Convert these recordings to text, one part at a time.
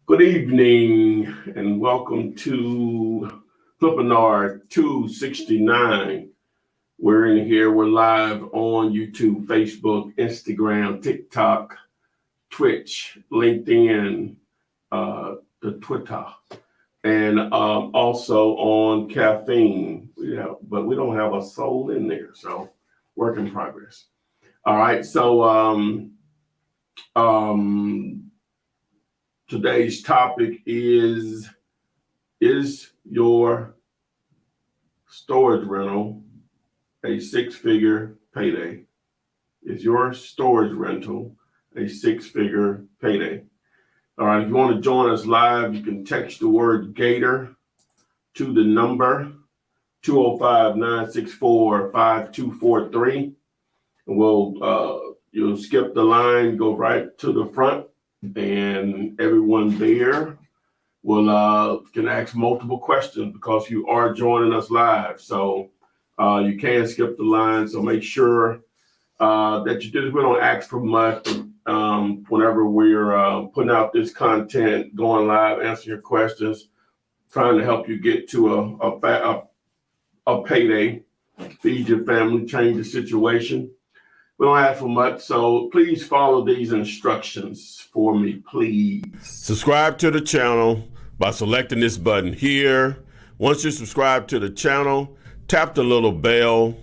Good evening and welcome to Flippinar 269. We're in here, we're live on YouTube, Facebook, Instagram, TikTok, Twitch, LinkedIn, the Twitter, and also on Caffeine. Yeah, but we don't have a soul in there, so work in progress. All right, so today's topic is your storage rental a six-figure payday? Is your storage rental a six-figure payday? All right, if you want to join us live, you can text the word Gator to the number 205-964-5243. And you'll skip the line, go right to the front, and everyone there will can ask multiple questions because you are joining us live. So you can skip the line. So make sure that you do. We don't ask for much whenever we're putting out this content, going live, answering your questions, trying to help you get to a payday, feed your family, change the situation. We don't ask for much, so please follow these instructions for me, please. Subscribe to the channel by selecting this button here. Once you subscribe to the channel, tap the little bell,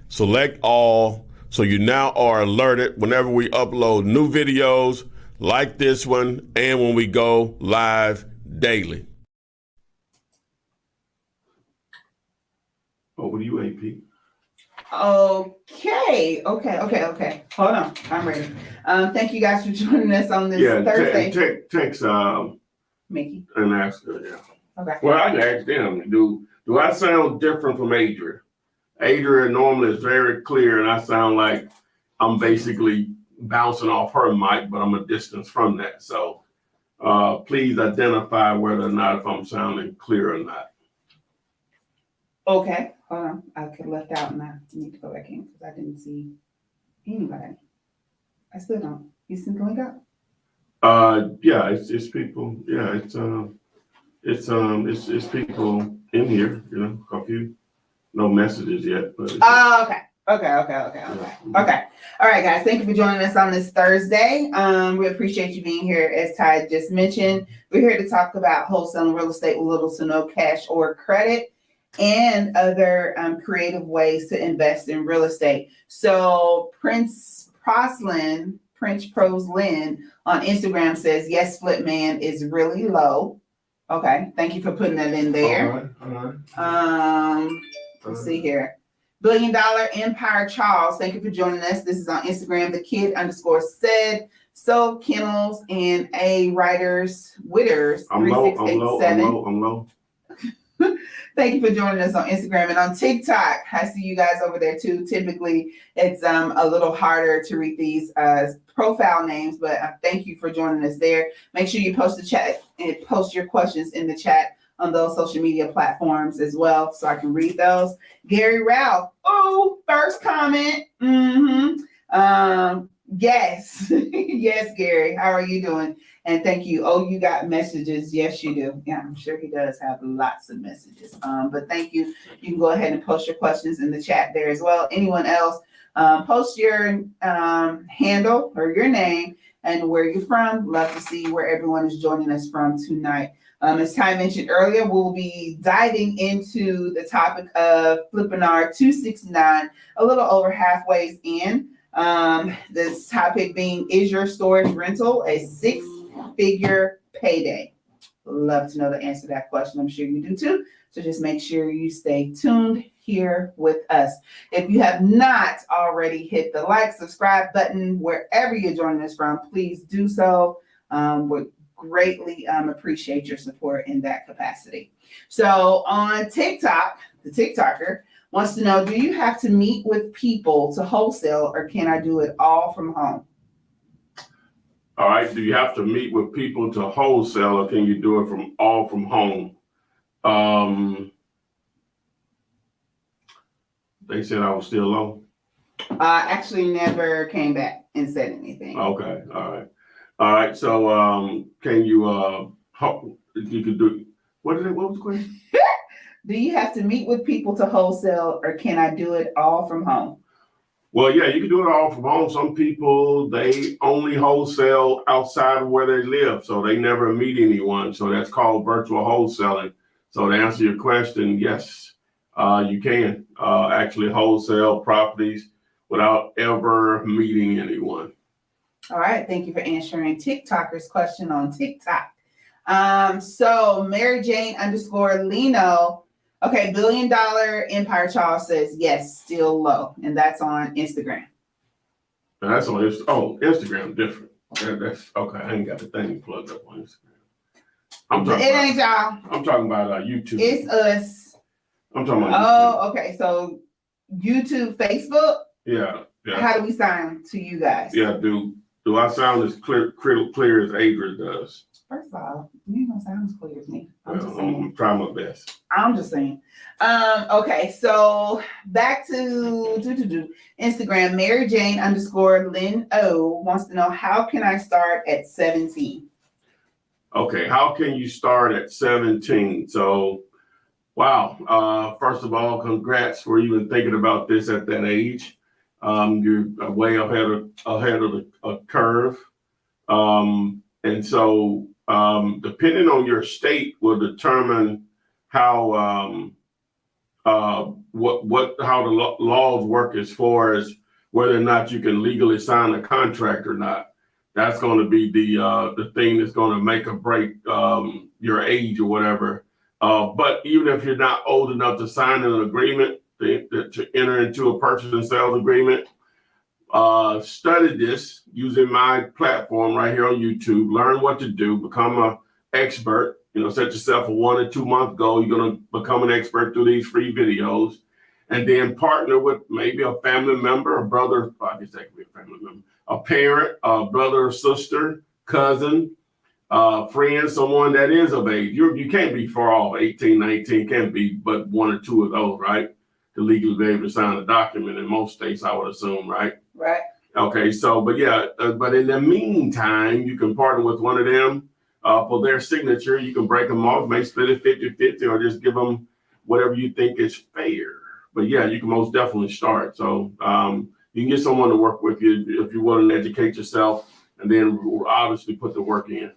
select all, so you now are alerted whenever we upload new videos like this one and when we go live daily. Over to you, AP. Okay. Hold on. I'm ready. Thank you guys for joining us on this Thursday. Text Mickey. and ask her, yeah. Okay. Well, I can ask them, do I sound different from Adria? Adria normally is very clear, and I sound like I'm basically bouncing off her mic, but I'm a distance from that. So please identify whether or not if I'm sounding clear or not. Okay. Hold on. I could left out and I need to go back in because I didn't see anybody. I still don't. You sent the link out? Yeah, it's people. Yeah, it's people in here. You know, a few. No messages yet, but. Okay. All right, guys. Thank you for joining us on this Thursday. We appreciate you being here. As Ty just mentioned, we're here to talk about wholesaling real estate with little to no cash or credit, and other creative ways to invest in real estate. So Prince Pros Lynn on Instagram says, yes, Flip Man is really low. Okay, thank you for putting that in there. All right. Let's see here. $1 Billion Empire Charles, thank you for joining us. This is on Instagram, the kid _said. So Kennels and A Writers Witters 3687. I'm low. Thank you for joining us on Instagram and on TikTok. I see you guys over there too. Typically, it's a little harder to read these profile names, but thank you for joining us there. Make sure you post the chat and post your questions in the chat on those social media platforms as well, so I can read those. Gary Ralph, first comment. Yes, yes, Gary. How are you doing? And thank you. You got messages. Yes, you do. Yeah, I'm sure he does have lots of messages. But thank you. You can go ahead and post your questions in the chat there as well. Anyone else, post your handle or your name and where you're from. Love to see where everyone is joining us from tonight. As Ty mentioned earlier, we'll be diving into the topic of Flippinar 269, a little over halfway in. This topic being, is your storage rental a six-figure payday? Love to know the answer to that question. I'm sure you do too. So just make sure you stay tuned here with us. If you have not already hit the like, subscribe button wherever you're joining us from, please do so. We're greatly appreciate your support in that capacity. So on TikTok, the TikToker wants to know, do you have to meet with people to wholesale, or can I do it all from home? All right. Do you have to meet with people to wholesale, or can you do it from home? They said I was still low. Actually never came back and said anything. Okay. All right. All right. So, can you, you could do, what was the question? Do you have to meet with people to wholesale, or can I do it all from home? Well, yeah, you can do it all from home. Some people, they only wholesale outside of where they live, so they never meet anyone. So that's called virtual wholesaling. So to answer your question, yes, you can actually wholesale properties without ever meeting anyone. All right, thank you for answering TikToker's question on TikTok. So Mary Jane _ Lino, okay, $1 billion Empire Charles says yes, still low, and that's on Instagram. And that's on Instagram different. That's okay. I ain't got the thing plugged up on Instagram. Ain't y'all. I'm talking about YouTube. It's us. I'm talking about YouTube. Oh, okay. So YouTube, Facebook. Yeah. How do we sign to you guys? Yeah. Do I sound as clear as Adrian does? First of all, you don't sound as clear as me. I'm trying my best. I'm just saying. Okay, so back to Instagram. Mary Jane _ Lynn O wants to know, how can I start at 17? Okay, how can you start at 17? So, wow. First of all, congrats for even thinking about this at that age. You're way ahead of the curve. And so, depending on your state will determine how how the laws work as far as whether or not you can legally sign a contract or not. That's going to be the thing that's going to make or break your age or whatever. But even if you're not old enough to sign an agreement, to enter into a purchase and sales agreement, study this using my platform right here on YouTube. Learn what to do, become an expert. Set yourself a 1 or 2 month goal. You're going to become an expert through these free videos, and then partner with maybe a family member, a brother. I guess that could be a family member, a parent, a brother or sister, cousin, friend, someone that is of age. You can't be far off. 18, 19 can't be, but 1 or 2 of those, right? To legally be able to sign a document in most states, I would assume, right? Right. Okay, so, but yeah, but in the meantime, you can partner with one of them for their signature. You can break them off, may split it 50-50, or just give them whatever you think is fair. But yeah, you can most definitely start. So you can get someone to work with you if you're willing to educate yourself, and then obviously put the work in.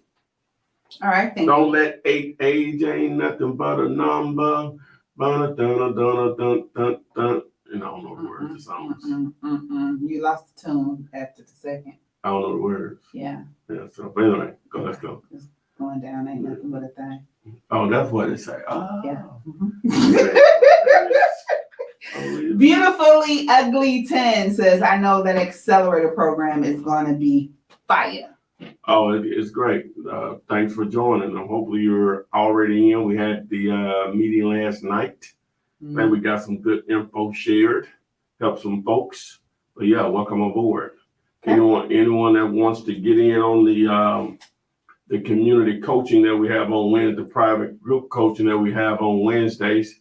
All right, thank you. Don't let age ain't nothing but a number. I don't know the words of songs. You lost the tune after the second. I don't know the words. Yeah. Yeah. So, but anyway, let's go. It's going down ain't nothing but a thing. Oh, that's what it say. Oh. Yeah. Oh, Beautifully Ugly 10 says, I know that accelerator program is going to be fire. Oh, it's great. Thanks for joining. Hopefully you're already in. We had the meeting last night. And we got some good info shared, help some folks. But yeah, welcome aboard. Okay. Anyone that wants to get in on the community coaching that we have on Wednesday, the private group coaching that we have on Wednesdays,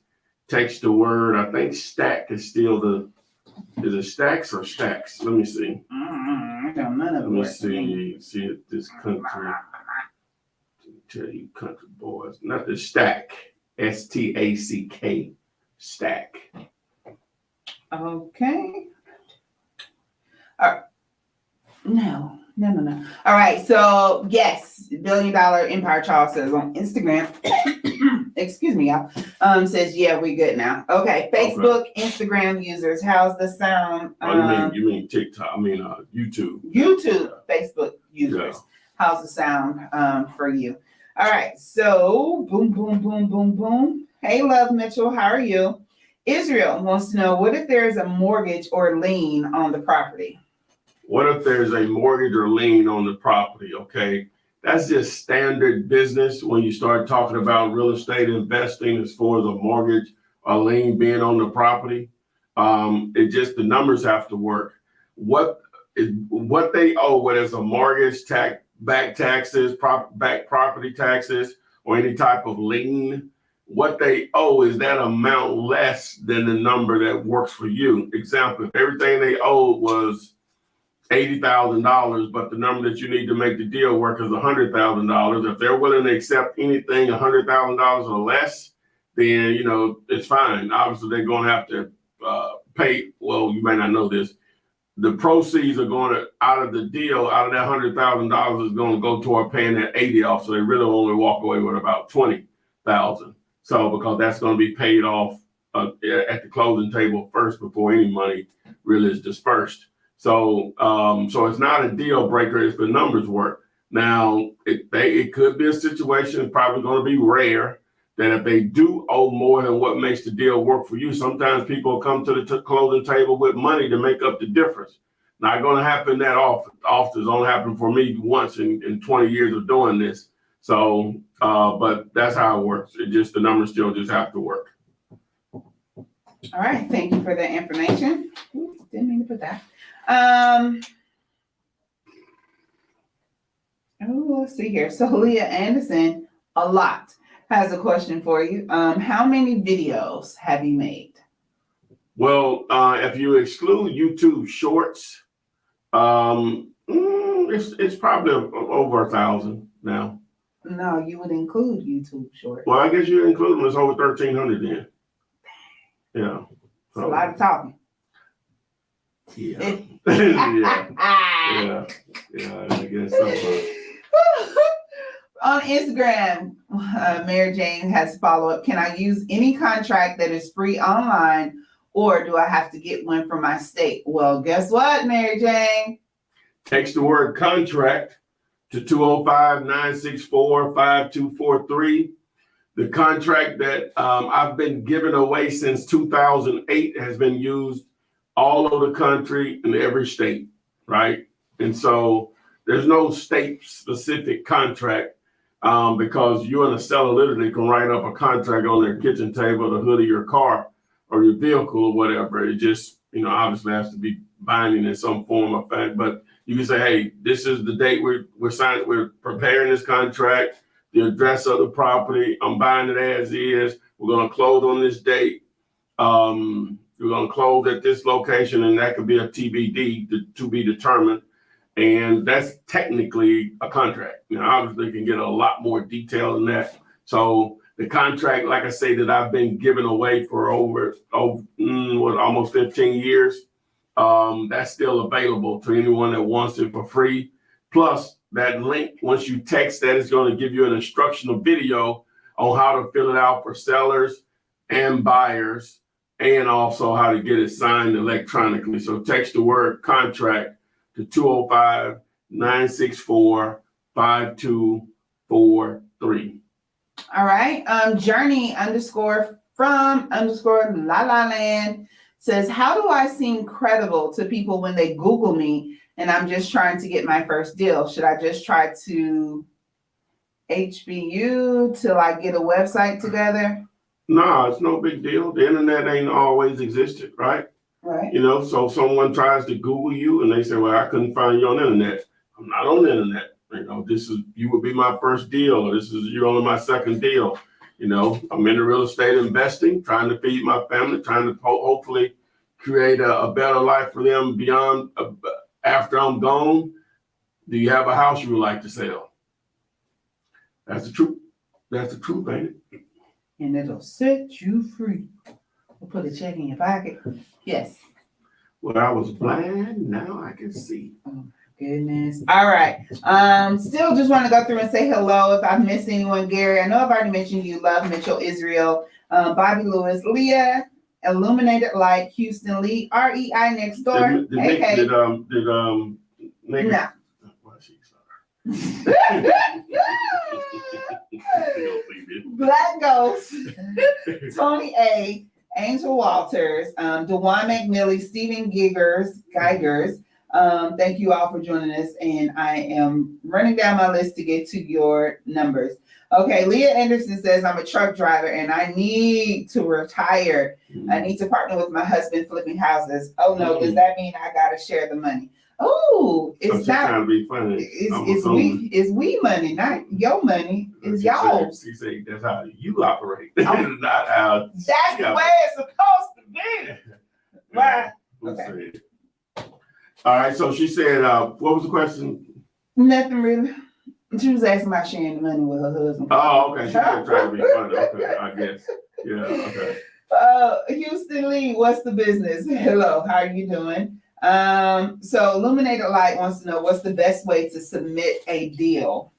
text the word. I think stack is still is it stacks or stacks? Let me see. I don't know. Let me see if this country, tell you country boys, not the stack, STACK, stack. Okay. No. All right. So yes, $1 billion Empire Charles says on Instagram. Excuse me, y'all. Says yeah, we good now. Okay. Facebook, Instagram users. How's the sound? You mean TikTok? I mean YouTube. YouTube, Facebook users. Yeah. How's the sound for you? All right. So boom, boom, boom, boom, boom. Hey, Love Mitchell. How are you? Israel wants to know, what if there is a mortgage or lien on the property? What if there's a mortgage or lien on the property? Okay, that's just standard business when you start talking about real estate investing as far as a mortgage or lien being on the property. It just, the numbers have to work. What they owe, whether it's a mortgage, back taxes, back property taxes, or any type of lien, what they owe is that amount less than the number that works for you. Example, if everything they owed was $80,000, but the number that you need to make the deal work is $100,000. If they're willing to accept anything $100,000 or less, then, you know, it's fine. Obviously, they're going to have to pay. Well, you may not know this. The proceeds are going to, out of the deal, out of that $100,000 is going to go toward paying that 80 off. So they really only walk away with about 20,000. So because that's going to be paid off at the closing table first before any money really is dispersed. So so it's not a deal breaker if the numbers work. Now it could be a situation, it's probably going to be rare, that if they do owe more than what makes the deal work for you, sometimes people come to the closing table with money to make up the difference. Not going to happen that often. It's only happened for me once in 20 years of doing this. So, but that's how it works. It just, the numbers still just have to work. All right, thank you for that information. Ooh, didn't mean to put that. Let's see here. So Leah Anderson, a lot, has a question for you. How many videos have you made? Well, if you exclude YouTube Shorts, it's probably over 1,000 now. No, you would include YouTube Shorts. Well, I guess you include them. It's over 1,300 then. Yeah. It's a lot of talking. Yeah. Yeah, I guess so. On Instagram, Mary Jane has follow-up. Can I use any contract that is free online, or do I have to get one from my state? Well, guess what, Mary Jane? Text the word contract to 205-964-5243. The contract that I've been giving away since 2008 has been used all over the country in every state, right? And so there's no state-specific contract because you and a seller literally can write up a contract on their kitchen table, the hood of your car or your vehicle or whatever. It just, you know, obviously has to be binding in some form of fact. But you can say, hey, this is the date we're signing, we're preparing this contract, the address of the property, I'm buying it as is. We're going to close on this date. We're going to close at this location, and that could be a TBD, to be determined. And that's technically a contract. You know, obviously, you can get a lot more detail than that. So the contract, like I say, that I've been giving away for over almost 15 years, that's still available to anyone that wants it for free. Plus, that link, once you text that, it's going to give you an instructional video on how to fill it out for sellers and buyers, and also how to get it signed electronically. So text the word contract to 205-964-5243. All right. Journey _from_ La La Land says, how do I seem credible to people when they Google me and I'm just trying to get my first deal? Should I just try to HBU till I get a website together? No, it's no big deal. The internet ain't always existed, right? Right. You know, so someone tries to Google you and they say, well, I couldn't find you on the internet. I'm not on the internet. You know, you would be my first deal, or you're only my second deal. You know, I'm into real estate investing, trying to feed my family, trying to hopefully create a better life for them beyond, after I'm gone. Do you have a house you would like to sell? That's the truth. That's the truth, ain't it? And it'll set you free. We'll put a check in your pocket. Yes. Well, I was blind, now I can see. Oh my goodness. All right. Still just want to go through and say hello. If I've missed anyone, Gary, I know I've already mentioned you. Love, Mitchell, Israel, Bobby Lewis, Leah, Illuminated Light, Houston Lee, REI next door. Hey. Did No. Black Ghost, Tony A, Angel Walters, DeJuan McNeely, Stephen Gigers. Thank you all for joining us. And I am running down my list to get to your numbers. Okay, Leah Anderson says, I'm a truck driver and I need to retire. I need to partner with my husband flipping houses. Oh no, does that mean I gotta share the money? Oh, it's not. Trying to be funny. It's we money, not your money. It's y'all's. He said that's how you operate, not how. That's the way it's supposed to be. Right. Okay. All right, so she said, what was the question? Nothing really. She was asking about sharing the money with her husband. Oh, okay, she just trying to be funny. Okay, I guess. Yeah, okay. Houston Lee, what's the business? Hello, how are you doing? So Illuminated Light wants to know what's the best way to submit a deal.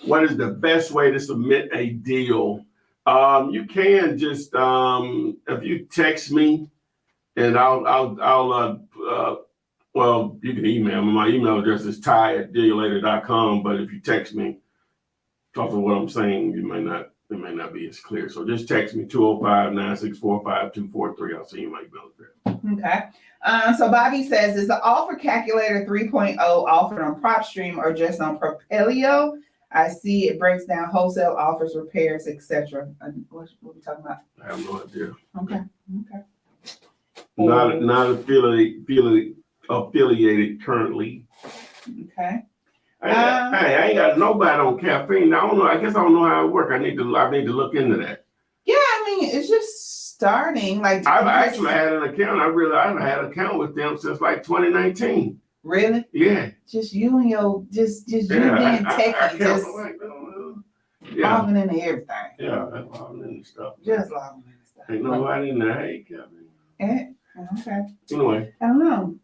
What is the best way to submit a deal? You can just if you text me, and well, you can email me. My email address is ty@deallater.com. But if you text me, talk to what I'm saying, it may not be as clear. So just text me 205-964-5243. I'll send you my email address. Okay. So Bobby says, is the offer calculator 3.0 offered on PropStream or just on Propelio? I see it breaks down wholesale offers, repairs, etc. What are we talking about? I have no idea. Okay. Not affiliated currently. Okay. I ain't got nobody on caffeine. I don't know. I guess I don't know how it works. I need to look into that. Yeah, I mean, it's just starting. Like I've actually had an account. I realized I had an account with them since like 2019. Really? Yeah. Just you and your just you being techie, just logging into everything. Yeah, that's logging into stuff. Just logging into stuff. Ain't nobody in there. Hey, Kevin. Yeah. Okay. Anyway. I don't know.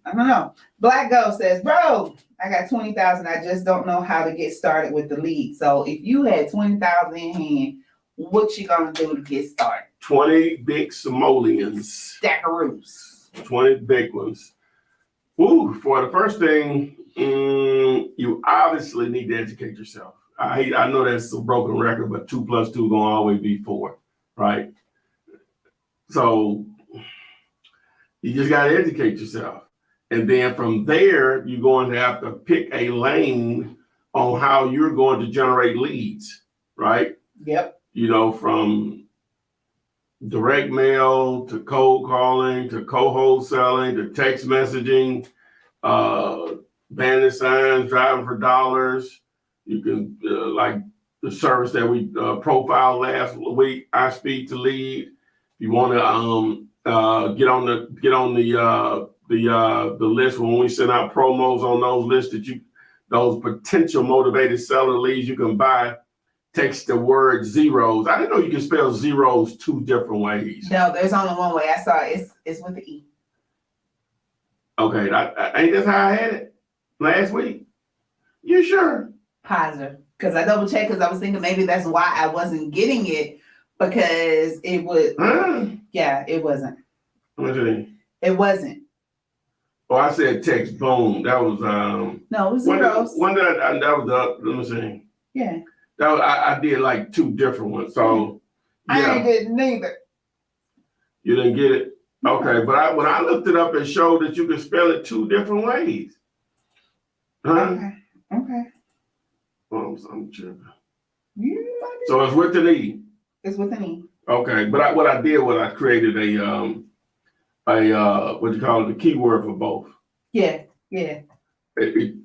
Black Ghost says, bro, I got 20,000. I just don't know how to get started with the lead. So if you had 20,000 in hand, what you gonna do to get started? 20 big simoleons. Stackaroos. 20 big ones. Ooh, for the first thing, you obviously need to educate yourself. I know that's a broken record, but 2 + 2 gonna always be 4, right? So you just gotta educate yourself. And then from there, you're going to have to pick a lane on how you're going to generate leads, right? Yep. You know, from direct mail to cold calling to co-wholesaling to text messaging, banner signs, driving for dollars. You can like the service that we profiled last week, I Speak to Lead. If you want to get on the list when we send out promos on those lists those potential motivated seller leads you can buy. Text the word zeros. I didn't know you can spell zeros 2 different ways. No, there's only one way. I saw it. It's with the E. Okay, ain't that how I had it last week? You sure? Positive. Because I double checked because I was thinking maybe that's why I wasn't getting it because it would. Yeah, it wasn't. What do you mean? It wasn't. Oh, I said text boom. That was No, it was zeros. That was let me see. Yeah. That was, I did like 2 different ones. So yeah. I didn't either. You didn't get it? Okay, but when I looked it up, it showed that you could spell it 2 different ways. Huh? Okay. Well, I'm sure. So it's with an E. It's with an E. Okay, but what I did was I created a what you call it, a keyword for both. Yeah. It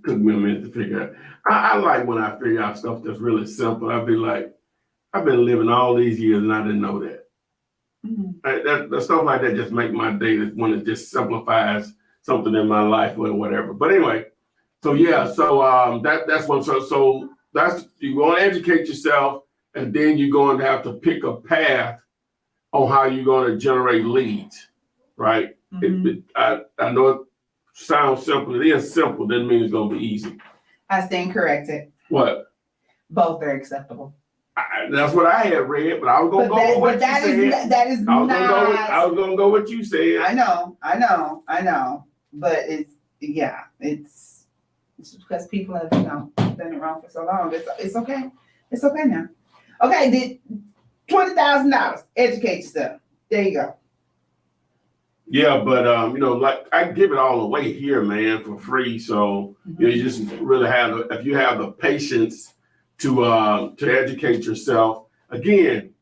took me a minute to figure out. I like when I figure out stuff that's really simple. I'd be like, I've been living all these years and I didn't know that. Mm-hmm. That stuff like that just make my day when it just simplifies something in my life or whatever. But anyway, so yeah, that's one. So that's, you're going to educate yourself, and then you're going to have to pick a path on how you're going to generate leads, right? Mm-hmm. I know it sounds simple. It is simple. Doesn't mean it's going to be easy. I stand corrected. What? Both are acceptable. That's what I had read, but I was going to go with what you said. That is not. I was going to go with what you said. I know. But it's because people have, done it wrong for so long. It's okay. It's okay now. Okay, did $20,000. Educate yourself. There you go. Yeah, but like I give it all away here, man, for free. So you just really if you have the patience to educate yourself. Again,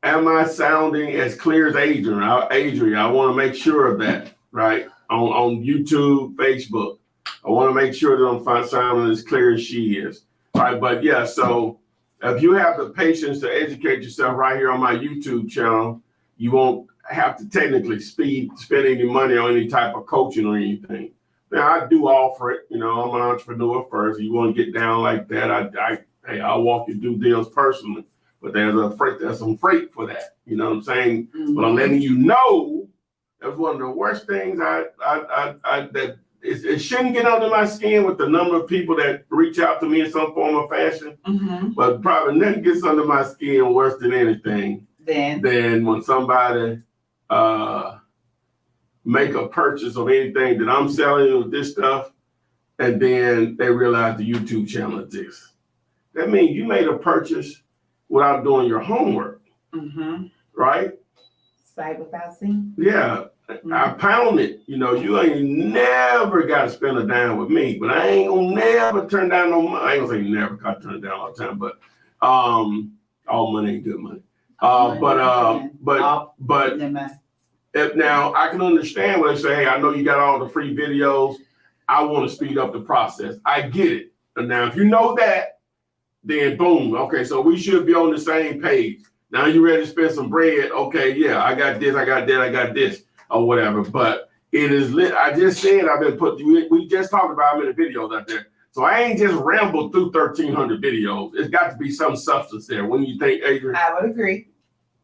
am I sounding as clear as Adrian? I want to make sure of that, right? On YouTube, Facebook. I want to make sure that I'm sounding as clear as she is. All right, but yeah, so if you have the patience to educate yourself right here on my YouTube channel, you won't have to technically spend any money on any type of coaching or anything. Now I do offer it. You know, I'm an entrepreneur first. You want to get down like that? Hey, I'll walk you through deals personally. But there's some freight for that. You know what I'm saying? Mhm. But I'm letting you know that's one of the worst things it shouldn't get under my skin with the number of people that reach out to me in some form or fashion. Mhm. But probably nothing gets under my skin worse than anything than when somebody make a purchase of anything that I'm selling with this stuff, and then they realize the YouTube channel exists. That means you made a purchase without doing your homework, right? Sight without seeing. Yeah, I pound it. You know, you ain't never got to spend a dime with me, but I ain't gonna never turn down no money. I ain't gonna say never, 'cause I turn it down all the time, but all money ain't good money. But if now I can understand when they say, hey, I know you got all the free videos. I want to speed up the process. I get it. And now, if you know that, then boom. Okay, so we should be on the same page. Now you ready to spend some bread? Okay, yeah, I got this, I got that, I got this, or whatever. But it is lit. I just said we just talked about how many videos out there. So I ain't just rambled through 1,300 videos. It's got to be some substance there. When you think, Adrian? I would agree.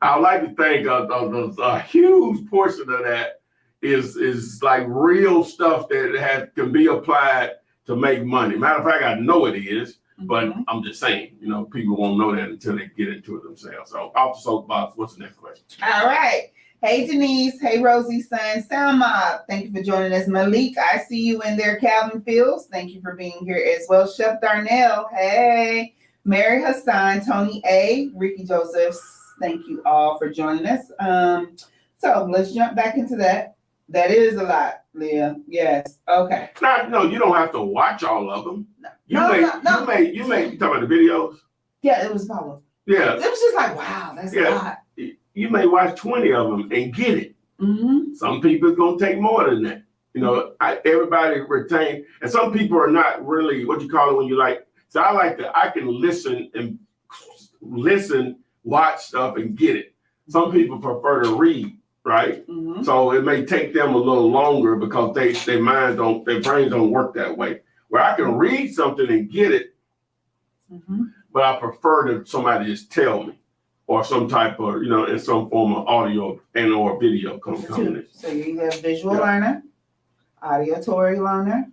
I would like to think a huge portion of that is like real stuff that can be applied to make money. Matter of fact, I know it is, but I'm just saying, you know, people won't know that until they get into it themselves. So off the soapbox, what's the next question? All right. Hey, Denise. Hey, Rosie, son. Sound Mob. Thank you for joining us. Malik, I see you in there. Calvin Fields, thank you for being here as well. Chef Darnell. Hey. Mary Hassan, Tony A, Ricky Josephs. Thank you all for joining us. So let's jump back into that. That is a lot, Leah. Yes. Okay. No, you don't have to watch all of them. You talking about the videos? Yeah, it was follow. Yeah. It was just like, wow, that's a lot. You may watch 20 of them and get it. Some people it's gonna take more than that. You know, everybody retain, and some people are not really what you call it when you like. So I can listen, watch stuff and get it. Some people prefer to read, right? So it may take them a little longer because their brains don't work that way. Where I can read something and get it, but I prefer that somebody just tell me, or some type of, you know, in some form of audio and or video coming in. So you're either a visual learner, auditory learner,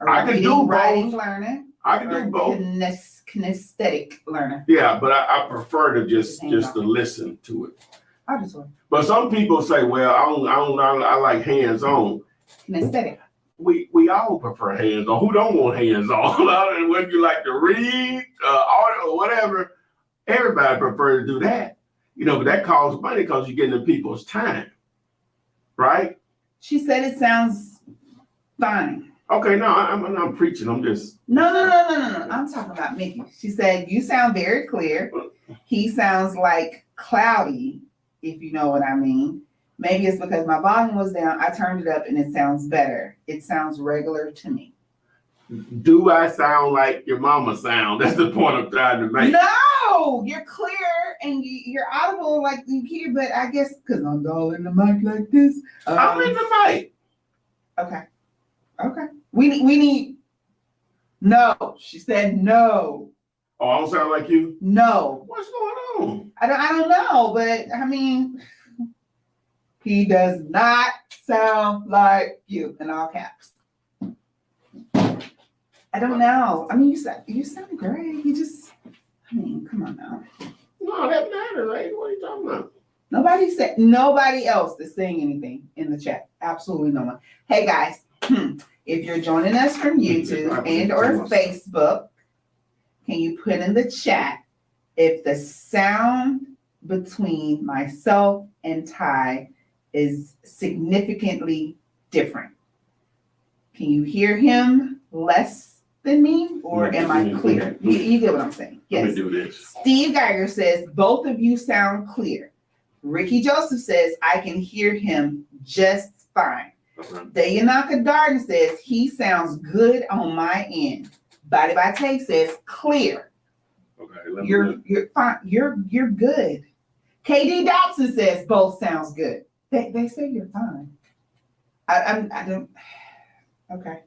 or I can do writing both. learner. I can do both. Kinesthetic learner. Yeah, but I prefer to just to listen to it. Auditory. But some people say, well, I like hands on. Kinesthetic. We all prefer hands on. Who don't want hands on? Whether you like to read, audio, or whatever, everybody prefers to do that. You know, but that costs money because you're getting in people's time, right? She said it sounds fine. Okay, no, I'm preaching. I'm just No. I'm talking about Mickey. She said you sound very clear. He sounds like cloudy, if you know what I mean. Maybe it's because my volume was down. I turned it up and it sounds better. It sounds regular to me. Do I sound like your mama sound? That's the point I'm trying to make. No, you're clear and you're audible like you hear, but I guess because I'm all in the mic like this. I'm in the mic. Okay. We need. No, she said no. Oh, I don't sound like you? No. What's going on? I don't know, but I mean, he does not sound like you in all caps. I don't know. I mean, you sound great. Come on now. No, that matters, right? What are you talking about? Nobody else is saying anything in the chat. Absolutely no one. Hey guys, if you're joining us from YouTube and or Facebook, can you put in the chat if the sound between myself and Ty is significantly different? Can you hear him less than me, or am I clear? You get what I'm saying? Yes. Let me do this. Steve Geiger says both of you sound clear. Ricky Joseph says I can hear him just fine. Dayanaka Darden says he sounds good on my end. Body by Take says clear. Okay, You're fine. You're good. KD Dobson says both sounds good. They say you're fine. I don't. Okay.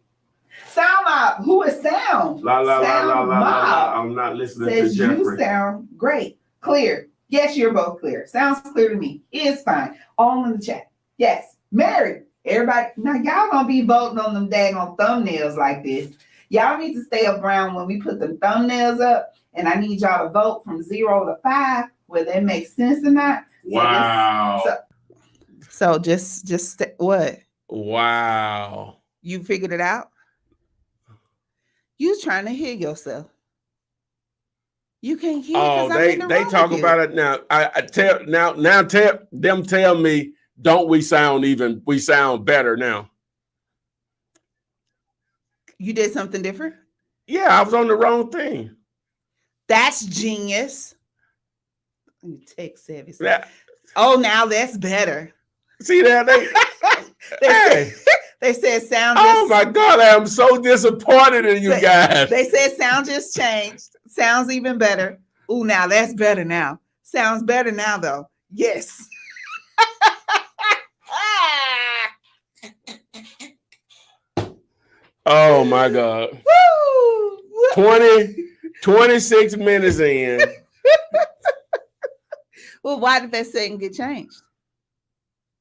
Sound Mob. Who is Sound? La la la la Sound la la la. Mob I'm not listening to says you Jeffrey. sound great. Clear. Yes, you're both clear. Sounds clear to me. It's fine. All in the chat. Yes. Mary. Everybody. Now y'all gonna be voting on them daggone thumbnails like this. Y'all need to stay up around when we put them thumbnails up, and I need y'all to vote from 0 to 5 whether it makes sense or not. Wow. So just what? Wow. You figured it out? You trying to hear yourself. You can't hear because they talk about it now. I tell now tell me, don't we sound better now? You did something different? Yeah, I was on the wrong thing. That's genius. You tech savvy. Yeah. Oh, now that's better. See that they said sound. Oh my God, I'm so disappointed in you guys. They said sound just changed. Sounds even better. Ooh, now that's better now. Sounds better now though. Yes. Oh my God. Woo! 26 minutes in. Well, why did that setting get changed?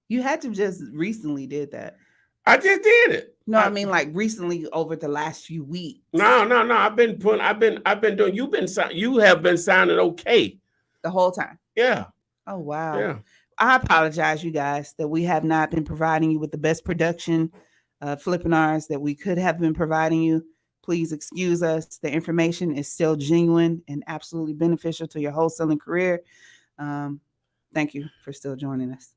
You had to just recently did that. I just did it. No, I mean like recently over the last few weeks. No. I've been doing. You have been sounding okay the whole time. Yeah. Oh wow. Yeah. I apologize, you guys, that we have not been providing you with the best production Flippinars that we could have been providing you. Please excuse us. The information is still genuine and absolutely beneficial to your wholesaling career. Thank you for still joining us.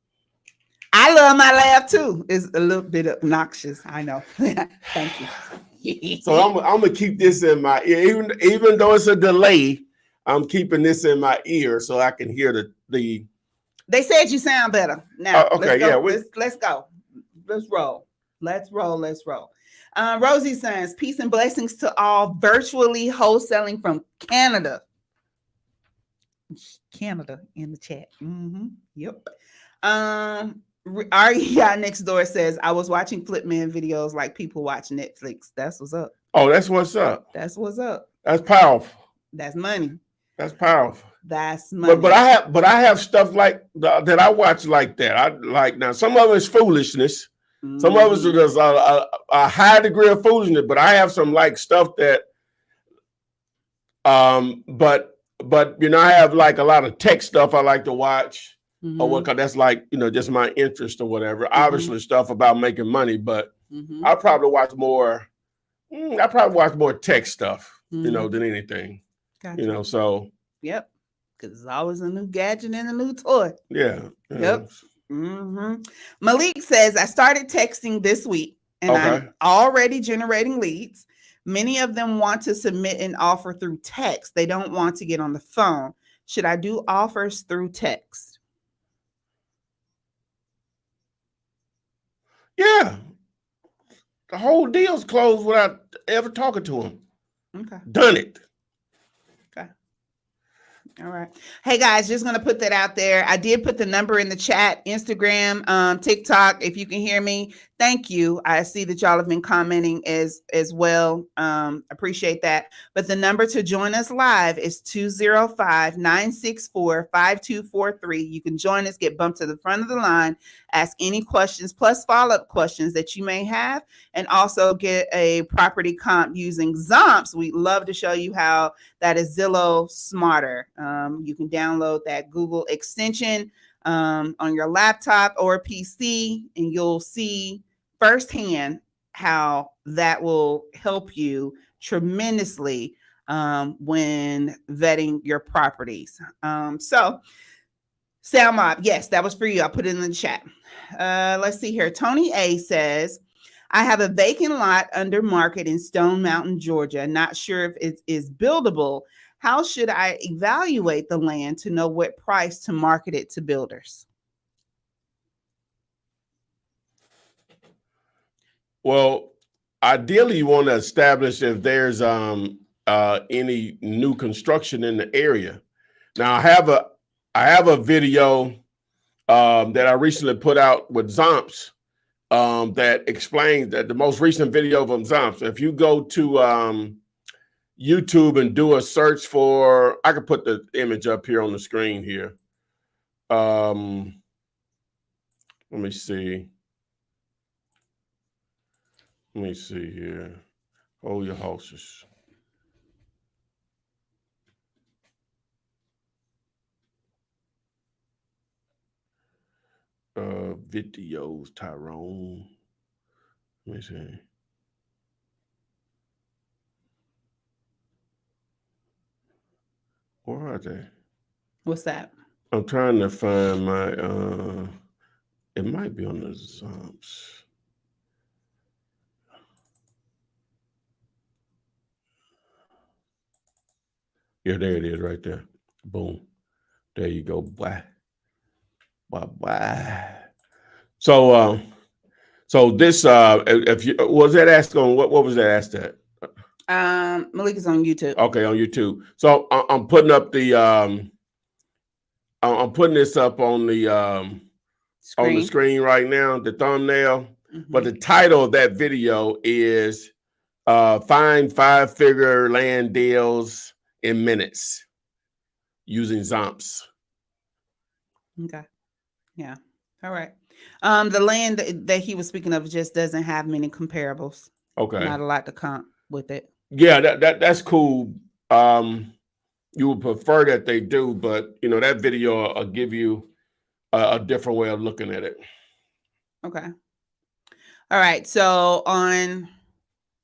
I love my laugh too. It's a little bit obnoxious. I know. Thank you. So I'm gonna keep this in my ear, even though it's a delay. I'm keeping this in my ear so I can hear the. They said you sound better now. Okay, let's go. Let's roll. Let's roll. Rosie says, peace and blessings to all virtually wholesaling from Canada. Canada in the chat. Yep. Aria next door says, I was watching Flipman videos like people watch Netflix. That's what's up. Oh, that's what's up. That's what's up. That's powerful. That's money. That's powerful. That's money. But I have stuff like that I watch like that. I like now. Some of it's foolishness. Some of us are just a high degree of foolishness. But I have some like stuff that, but I have like a lot of tech stuff I like to watch. Or what? Cause that's like just my interest or whatever. Obviously, stuff about making money, but I probably watch more. I probably watch more tech stuff, than anything. Gotcha. So. Yep. Because there's always a new gadget and a new toy. Yeah. Yep. Malik says, I started texting this week and I'm already generating leads. Many of them want to submit an offer through text. They don't want to get on the phone. Should I do offers through text? Yeah. The whole deal's closed without ever talking to them. Okay. Done it. All right. Hey guys, just going to put that out there. I did put the number in the chat, Instagram, TikTok. If you can hear me, thank you. I see that y'all have been commenting as well. Appreciate that. But the number to join us live is 205-964-5243. You can join us, get bumped to the front of the line, ask any questions plus follow-up questions that you may have, and also get a property comp using Zomps. We'd love to show you how that is Zillow smarter. You can download that Google extension on your laptop or PC, and you'll see firsthand how that will help you tremendously when vetting your properties. So, Sound Mob, yes, that was for you. I'll put it in the chat. Let's see here. Tony A says, I have a vacant lot under market in Stone Mountain, Georgia. Not sure if it is buildable. How should I evaluate the land to know what price to market it to builders? Well, ideally, you want to establish if there's any new construction in the area. Now, I have a video that I recently put out with Zomps that explains that the most recent video of Zomps. If you go to YouTube and do a search for, I could put the image up here on the screen here. Let me see. Let me see here. Hold your horses. Videos, Tyrone. Let me see. Where are they? What's that? I'm trying to find my, it might be on the Zomps. Yeah, there it is right there. Boom. There you go. Bye. Bye. So, so this, if you, was that asked on, what was that asked at? Malik is on YouTube. Okay, on YouTube. So I'm putting up the, I'm putting this up on the screen right now, the thumbnail. Mm-hmm. But the title of that video is Find 5-Figure Land Deals in Minutes using Zomps. Okay. Yeah. All right. The land that he was speaking of just doesn't have many comparables. Okay. Not a lot to comp with it. Yeah, that's cool. You would prefer that they do, but you know, that video will give you a different way of looking at it. Okay. All right. So on,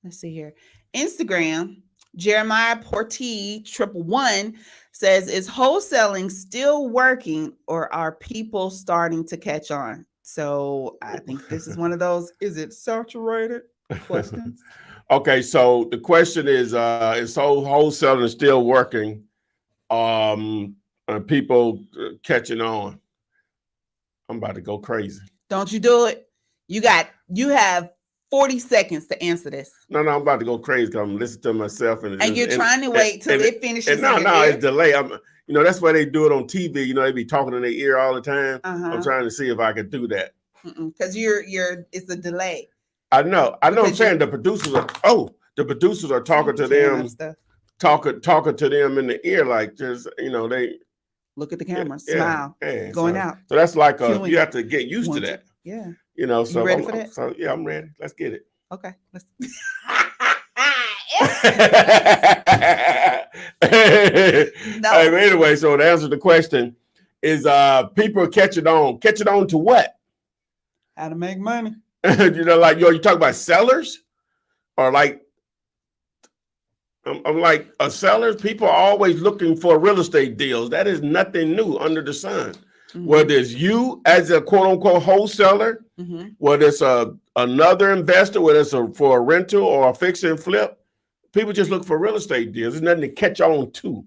let's see here, Instagram, Jeremiah Porti 111 says, is wholesaling still working or are people starting to catch on? So I think this is one of those, is it saturated questions? Okay, so the question is wholesaling still working? Are people catching on? I'm about to go crazy. Don't you do it. You have 40 seconds to answer this. No, I'm about to go crazy because I'm listening to myself and you're trying to wait till it finishes. No, it's delay. You know, that's why they do it on TV. You know, they be talking in their ear all the time. I'm trying to see if I could do that. Because it's a delay. I know. I'm saying the producers are talking to them, talking to them in the ear, like just, you know, they look at the camera, smile, going out. So that's like you have to get used to that. Yeah. You know, so you ready for that? So yeah, I'm ready. Let's get it. Okay. Let's no. Anyway, so to answer the question is people catching on to what? How to make money. You know, like you talk about sellers or like I'm like sellers. People are always looking for real estate deals. That is nothing new under the sun. Mm-hmm. Whether it's you as a quote unquote wholesaler, whether it's another investor, whether it's for a rental or a fix and flip, people just look for real estate deals. There's nothing to catch on to.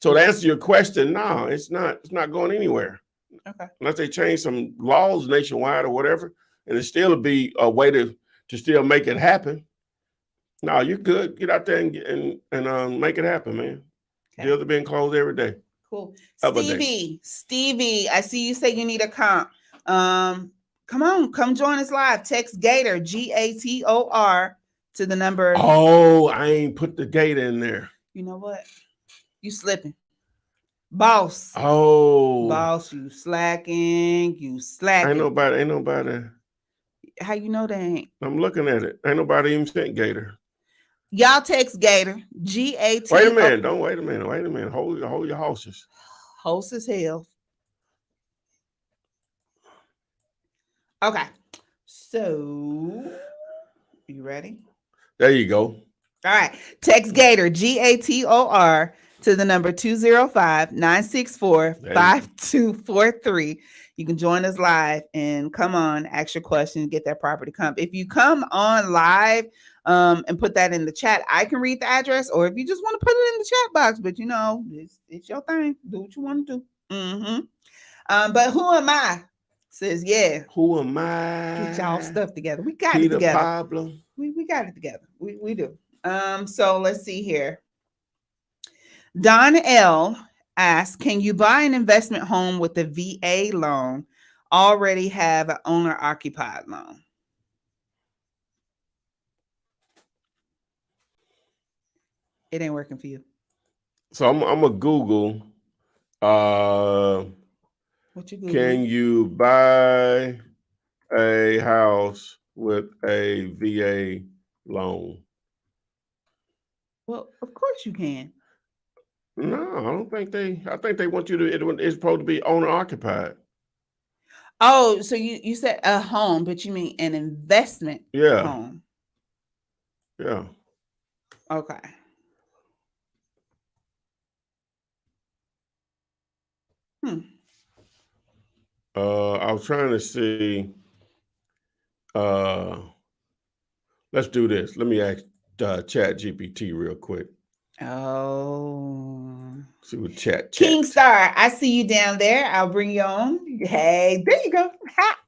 So to answer your question, no, it's not going anywhere. Okay. Unless they change some laws nationwide or whatever, and it still be a way to still make it happen. No, you're good. Get out there and make it happen, man. Okay. Deals are being closed every day. Cool. Stevie, I see you say you need a comp. Come join us live. Text Gator, GATOR to the number. Oh, I ain't put the Gator in there. You know what? You slipping. Boss. Oh. Boss, you slacking. Ain't nobody. How you know they ain't? I'm looking at it. Ain't nobody even sent Gator. Y'all text Gator, GAT. Wait a minute. Hold your horses. Host as hell. Okay. So, you ready? There you go. All right. Text Gator, GATOR to the number 205-964-5243. You can join us live and come on, ask your question, get that property comp. If you come on live and put that in the chat, I can read the address, or if you just want to put it in the chat box, but you know, it's your thing. Do what you want to do. But who am I? Says, yeah. Who am I? Get y'all stuff together. We got it together. Pablo. We got it together. We do. So let's see here. Don L asks, can you buy an investment home with a VA loan? Already have an owner occupied loan? It ain't working for you. So I'm gonna Google. What you Googling? Can you buy a house with a VA loan? Well, of course you can. No, I don't think they. I think they want you to. It's supposed to be owner occupied. Oh, so you said a home, but you mean an investment Yeah, home. yeah. Okay. I was trying to see. Let's do this. Let me ask Chat GPT real quick. Oh. See what chat. King Star, I see you down there. I'll bring you on. Hey, there you go. Ha.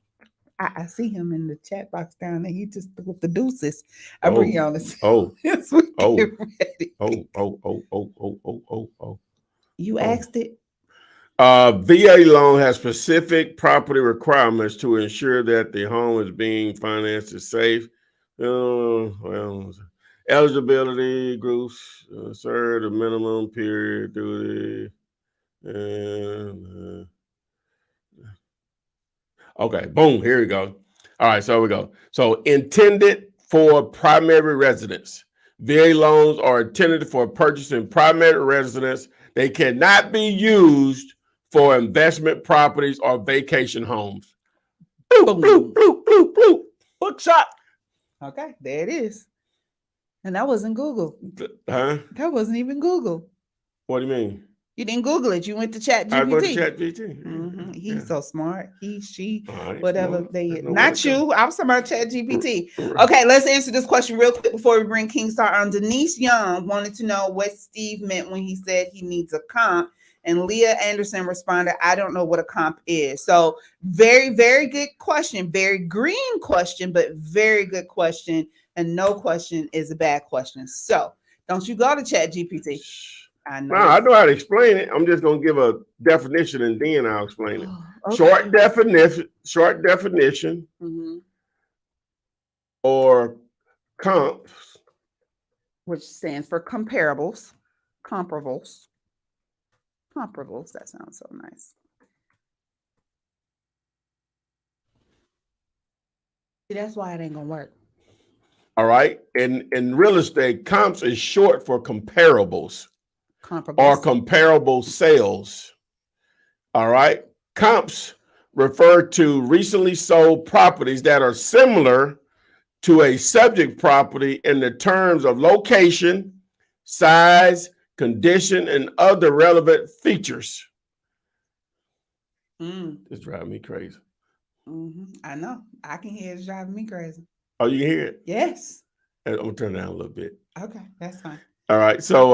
I see him in the chat box down there. He just with the deuces. I bring you on this. Oh. Oh. You asked it. VA loan has specific property requirements to ensure that the home is being financed is safe. Well, eligibility groups serve the minimum period duty. And, okay, boom, here we go. All right, so we go. So intended for primary residence. VA loans are intended for purchasing primary residence. They cannot be used for investment properties or vacation homes. Bloop, bloop, bloop, bloop, bloop. Hook shot. Okay, there it is. And that wasn't Google. Huh? That wasn't even Google. What do you mean? You didn't Google it. You went to Chat GPT. I went to Chat GPT. Mm-hmm. He's so smart. He, she, Right, whatever they. Not you. I was talking about Chat GPT. Okay, let's answer this question real quick before we bring King Star on. Denise Young wanted to know what Steve meant when he said he needs a comp. And Leah Anderson responded, I don't know what a comp is. So very, very good question. Very green question, but very good question. And no question is a bad question. So don't you go to Chat GPT. I know. No, I know how to explain it. I'm just going to give a definition and then I'll explain it. Okay. Short definition Mm-hmm. or comps. Which stands for comparables. Comparables. That sounds so nice. See, that's why it ain't gonna work. All right. In real estate, comps is short for comparables or comparable sales. All right. Comps refer to recently sold properties that are similar to a subject property in the terms of location, size, condition, and other relevant features. It's driving me crazy. I know. I can hear it's driving me crazy. Oh, you can hear it? Yes. I'm gonna turn it down a little bit. Okay, that's fine. All right. So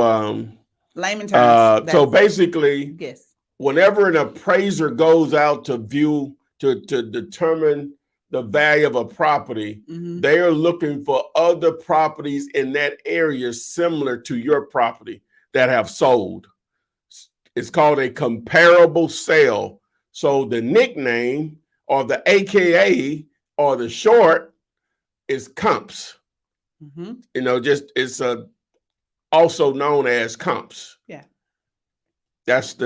layman terms. So basically, yes. Whenever an appraiser goes out to view to determine the value of a property, they are looking for other properties in that area similar to your property that have sold. It's called a comparable sale. So the nickname or the AKA or the short is comps. You know, just it's also known as comps. Yeah. That's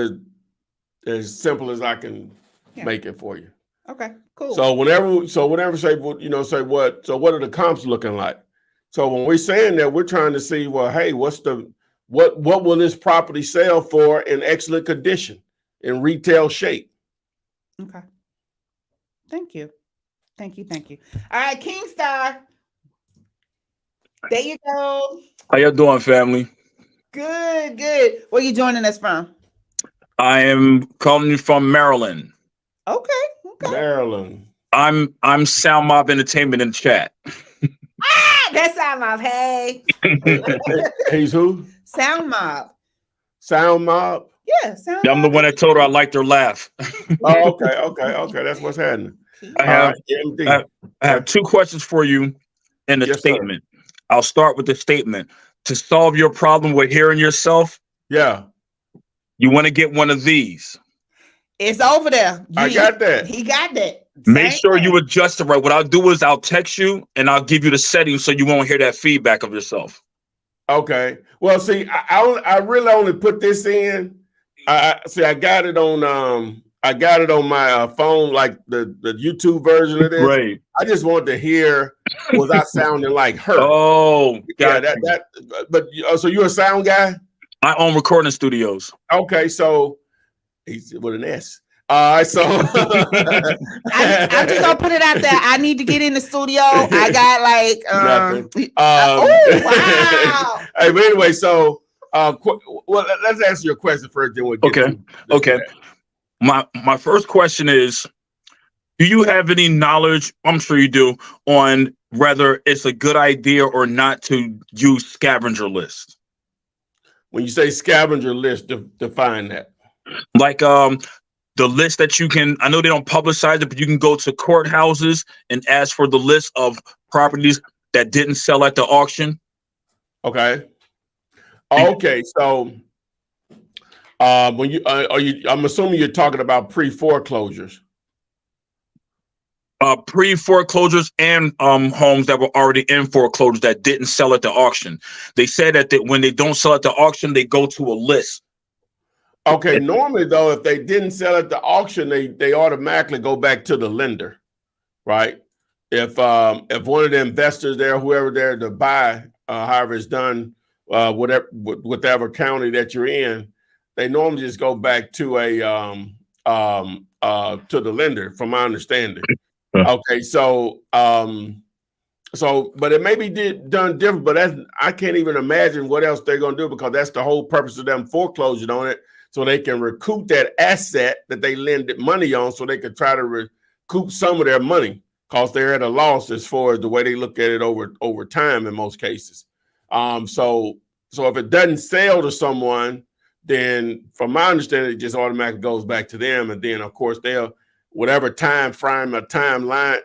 as simple as I can make it for you. Okay, cool. So whenever say, what are the comps looking like? So when we're saying that, we're trying to see, well, hey, what will this property sell for in excellent condition, in retail shape? Okay. Thank you. All right, King Star. There you go. How y'all doing, family? Good. Where you joining us from? I am calling you from Maryland. Okay. Maryland. I'm Sound Mob Entertainment in the chat. That's Sound Mob. Hey. He's who? Sound Mob. Sound Mob? Yeah, Sound Mob. I'm the one that told her I liked her laugh. Oh, okay. That's what's happening. I have two questions for you in the statement. Sir. I'll start with the statement. To solve your problem with hearing yourself, you want to get one of these. It's over there. I got that. He got that. Make sure you adjust it right. What I'll do is I'll text you and I'll give you the settings so you won't hear that feedback of yourself. Okay. Well, see, I really only put this in. I got it on my phone, like the YouTube version of this. Right. I just wanted to hear, was I sounding like her? Oh, Yeah, got you. but so you're a sound guy? I own recording studios. Okay, so he's with an S. All right, so I'm just gonna put it out there. I need to get in the studio. I got like nothing. oh wow. Hey, but anyway, so well, let's answer your question first, then we'll get to okay. My first question is, do you have any knowledge, I'm sure you do, on whether it's a good idea or not to use scavenger lists? When you say scavenger list, define that. Like the list that you can, I know they don't publicize it, but you can go to courthouses and ask for the list of properties that didn't sell at the auction. Okay. Okay, so when you I'm assuming you're talking about pre-foreclosures. Pre-foreclosures and homes that were already in foreclosures that didn't sell at the auction. They said that when they don't sell at the auction, they go to a list. Okay, normally though, if they didn't sell at the auction, they automatically go back to the lender, right? If one of the investors there, whoever there to buy, however it's done, whatever county that you're in, they normally just go back to to the lender, from my understanding. Okay, so but it may be done different, but I can't even imagine what else they're gonna do, because that's the whole purpose of them foreclosing on it, so they can recoup that asset that they lended money on, so they can try to recoup some of their money, because they're at a loss as far as the way they look at it over time in most cases. So if it doesn't sell to someone, then from my understanding, it just automatically goes back to them, and then of course whatever time frame or timeline,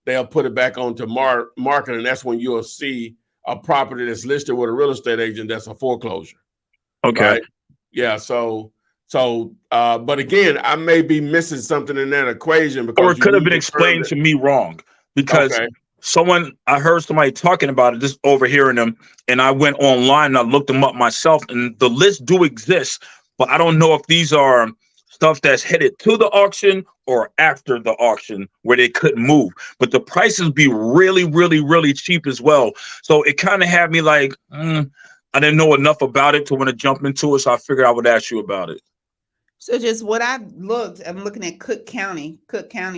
they'll put it back onto market, and that's when you'll see a property that's listed with a real estate agent that's a foreclosure. Okay. Right? Yeah. So, but again, I may be missing something in that equation, because or it could have been explained to me wrong, because I heard somebody talking about it, just overhearing them, and I went online and I looked them up myself, and the lists do exist, but I don't know if these are stuff that's headed to the auction or after the auction where they couldn't move, but the prices be really, really, really cheap as well. So it kind of had me like, I didn't know enough about it to want to jump into it, so I figured I would ask you about it. So just what I'm looking at Cook County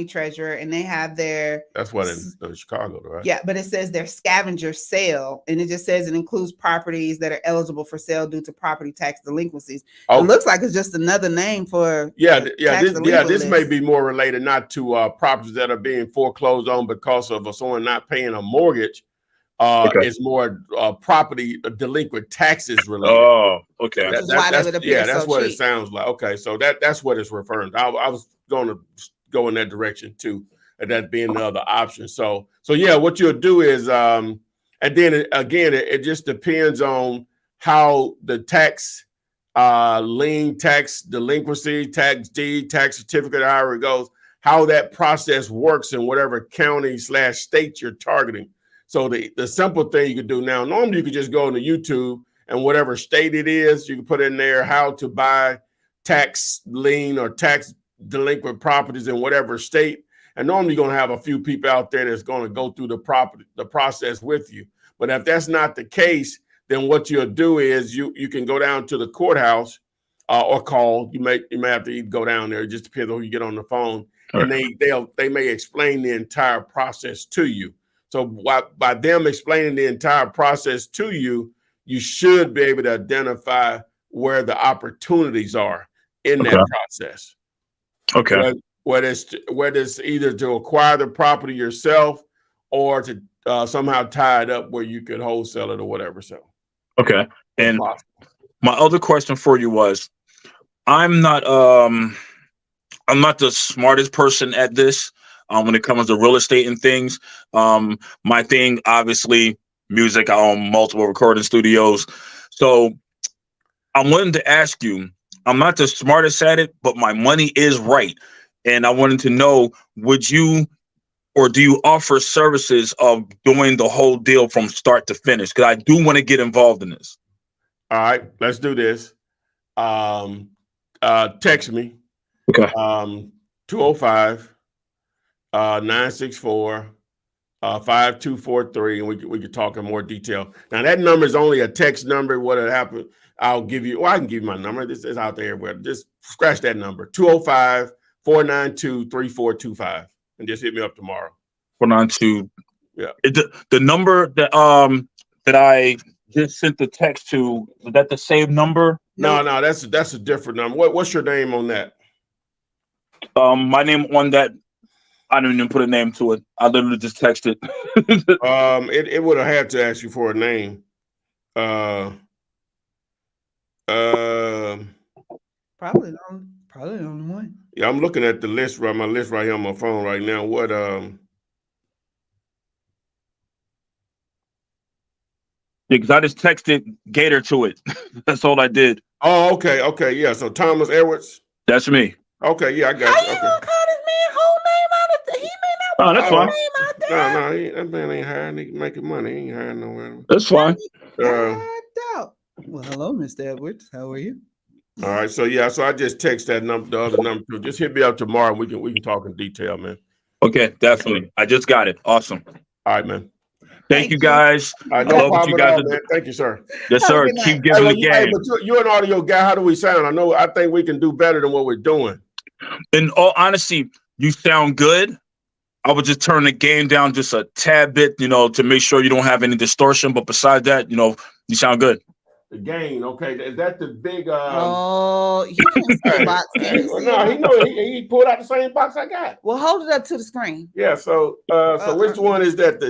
Treasurer, and they have their. That's what in Chicago, right? Yeah, but it says their scavenger sale, and it just says it includes properties that are eligible for sale due to property tax delinquencies. It looks like it's just another name for This may be more related not to properties that are being foreclosed on because of someone not paying a mortgage. It's more property delinquent taxes related. Oh, okay. That's what it sounds like. Okay, so that's what it's referring to. I was going to go in that direction too, and that being the other option. So yeah, what you'll do is, and then again, it just depends on how the tax lien, tax delinquency, tax deed, tax certificate, however it goes, how that process works in whatever county/state you're targeting. So the simple thing you could do now, normally you could just go into YouTube, and whatever state it is, you can put in there how to buy tax lien or tax delinquent properties in whatever state. And normally you're going to have a few people out there that's going to go through the process with you. But if that's not the case, then what you'll do is you can go down to the courthouse or call. You may have to go down there. It just depends on who you get on the phone. And they may explain the entire process to you. So by them explaining the entire process to you, you should be able to identify where the opportunities are in that process. Okay. Whether it's either to acquire the property yourself or to somehow tie it up where you could wholesale it or whatever. So. Okay. And my other question for you was, I'm not the smartest person at this. When it comes to real estate and things, my thing, obviously, music. I own multiple recording studios. So I wanted to ask you, I'm not the smartest at it, but my money is right. And I wanted to know, would you or do you offer services of doing the whole deal from start to finish? Because I do want to get involved in this. All right, let's do this. Text me. Okay. 205 964 5243, and we could talk in more detail. Now that number is only a text number. What had happened, I'll give you, I can give you my number. This is out there everywhere. Just scratch that number, 205-492-3425, and just hit me up tomorrow. 492. Yeah. The number that I just sent the text to, is that the same number? No, that's a different number. What's your name on that? My name on that, I didn't even put a name to it. I literally just texted. It would have had to ask you for a name. Probably the only one. Yeah, I'm looking at the list right here on my phone right now. What because I just texted Gator to it. That's all I did. Oh, okay, yeah. So Thomas Edwards. That's me. Okay, yeah, I got How you. you Okay. gonna call this man whole name out of he may not want that's his fine. name out there. No, that man ain't hiring. He making money. He ain't hiring nowhere. That's fine. Well, hello, Mr. Edwards. How are you? All right, so yeah, so I just text that number, the other number too. Just hit me up tomorrow. We can talk in detail, man. Okay, definitely. I just got it. Awesome. All right, man. Thank you guys. All right, I love what you guys are man. Thank you, sir. Yes, sir. Keep giving the game. But you're an audio guy. How do we sound? I think we can do better than what we're doing. In all honesty, you sound good. I would just turn the gain down just a tad bit, to make sure you don't have any distortion. But besides that, you sound good. The gain, okay. Is that the big? You can't see the box. Can you see no, he know he pulled out the same box I got. Well, hold it up to the screen. Yeah. So which one is that?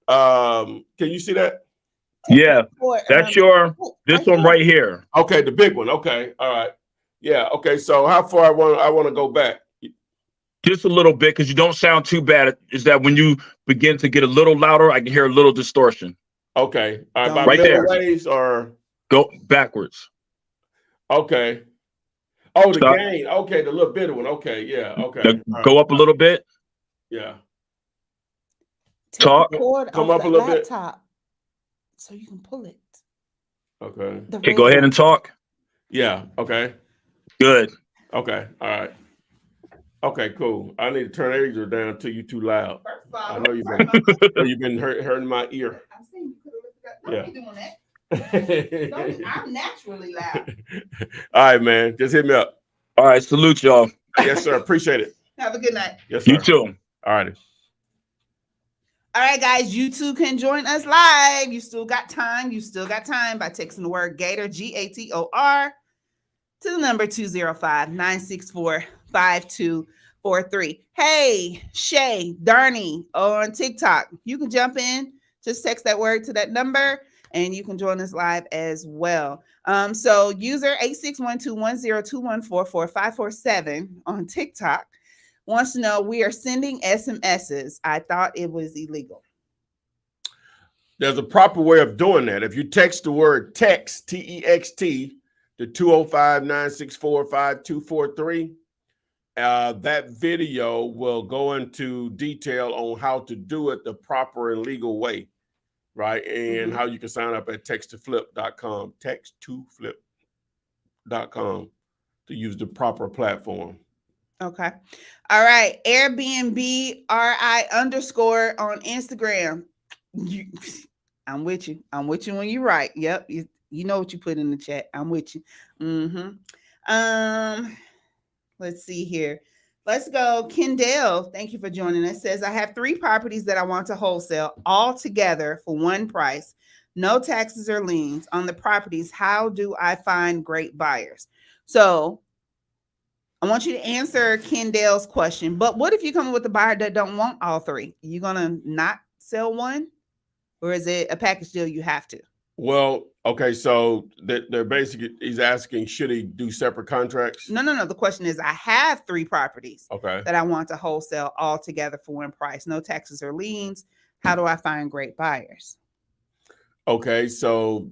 Can you see that? Yeah, that's this one right here. Okay, the big one. Okay, all right. Yeah. Okay. So how far I want to go back? Just a little bit, because you don't sound too bad. Is that when you begin to get a little louder, I can hear a little distortion. Okay. All right. By right there. ways or go backwards. Okay. Oh, the gain. Okay, the little bit of one. Okay. Yeah. Okay. Go up a little bit. Yeah. Talk. Come up a little bit. So you can pull it. Okay. Okay, go ahead and talk. Yeah. Okay. Good. Okay. All right. Okay, cool. I need to turn Asia down until you're too loud. I know you've been hurting my ear. I've seen you could have doing that. I'm naturally loud. All right, man. Just hit me up. All right, salute y'all. Yes, sir. Appreciate it. Have a good night. Yes, sir. You too. All righty. All right, guys, you too can join us live. You still got time. By texting the word Gator, GATOR, to the number 205-964-5243. Hey, Shay, Darnie on TikTok. You can jump in. Just text that word to that number, and you can join us live as well. So user 8612102144547 on TikTok wants to know, we are sending SMSs. I thought it was illegal. There's a proper way of doing that. If you text the word text, T-E-X-T, to 205-964-5243, that video will go into detail on how to do it the proper and legal way, right? And how you can sign up at text2flip.com, text2flip.com, to use the proper platform. Okay. All right. Airbnb RI _ on Instagram. I'm with you. I'm with you when you write. Yep. You know what you put in the chat. I'm with you. Let's see here. Let's go. Kendall, thank you for joining us. Says, I have 3 properties that I want to wholesale all together for one price. No taxes or liens on the properties. How do I find great buyers? So I want you to answer Kendall's question. But what if you come with a buyer that don't want all 3? You gonna not sell one? Or is it a package deal you have to? Well, okay, so they're basically, he's asking, should he do separate contracts? No. The question is, I have 3 properties that I want to wholesale all together for one price. No taxes or liens. How do I find great buyers? Okay, so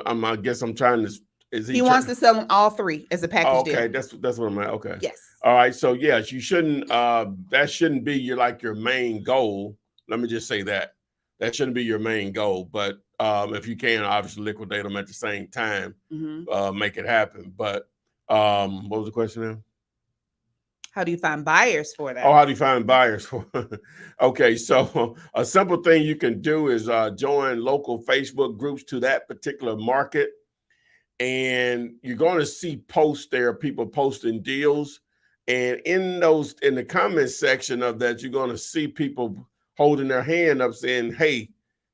I guess I'm trying to He wants to sell them all 3 as a package deal. Okay, that's what I'm at. Okay. Yes. All right. So yes, you shouldn't. That shouldn't be your main goal. Let me just say that shouldn't be your main goal. But if you can, obviously liquidate them at the same time, make it happen. But what was the question now? How do you find buyers for that? Oh, how do you find buyers for? Okay, so a simple thing you can do is join local Facebook groups to that particular market. And you're going to see posts there, people posting deals. And in the comment section of that, you're going to see people holding their hand up saying, hey,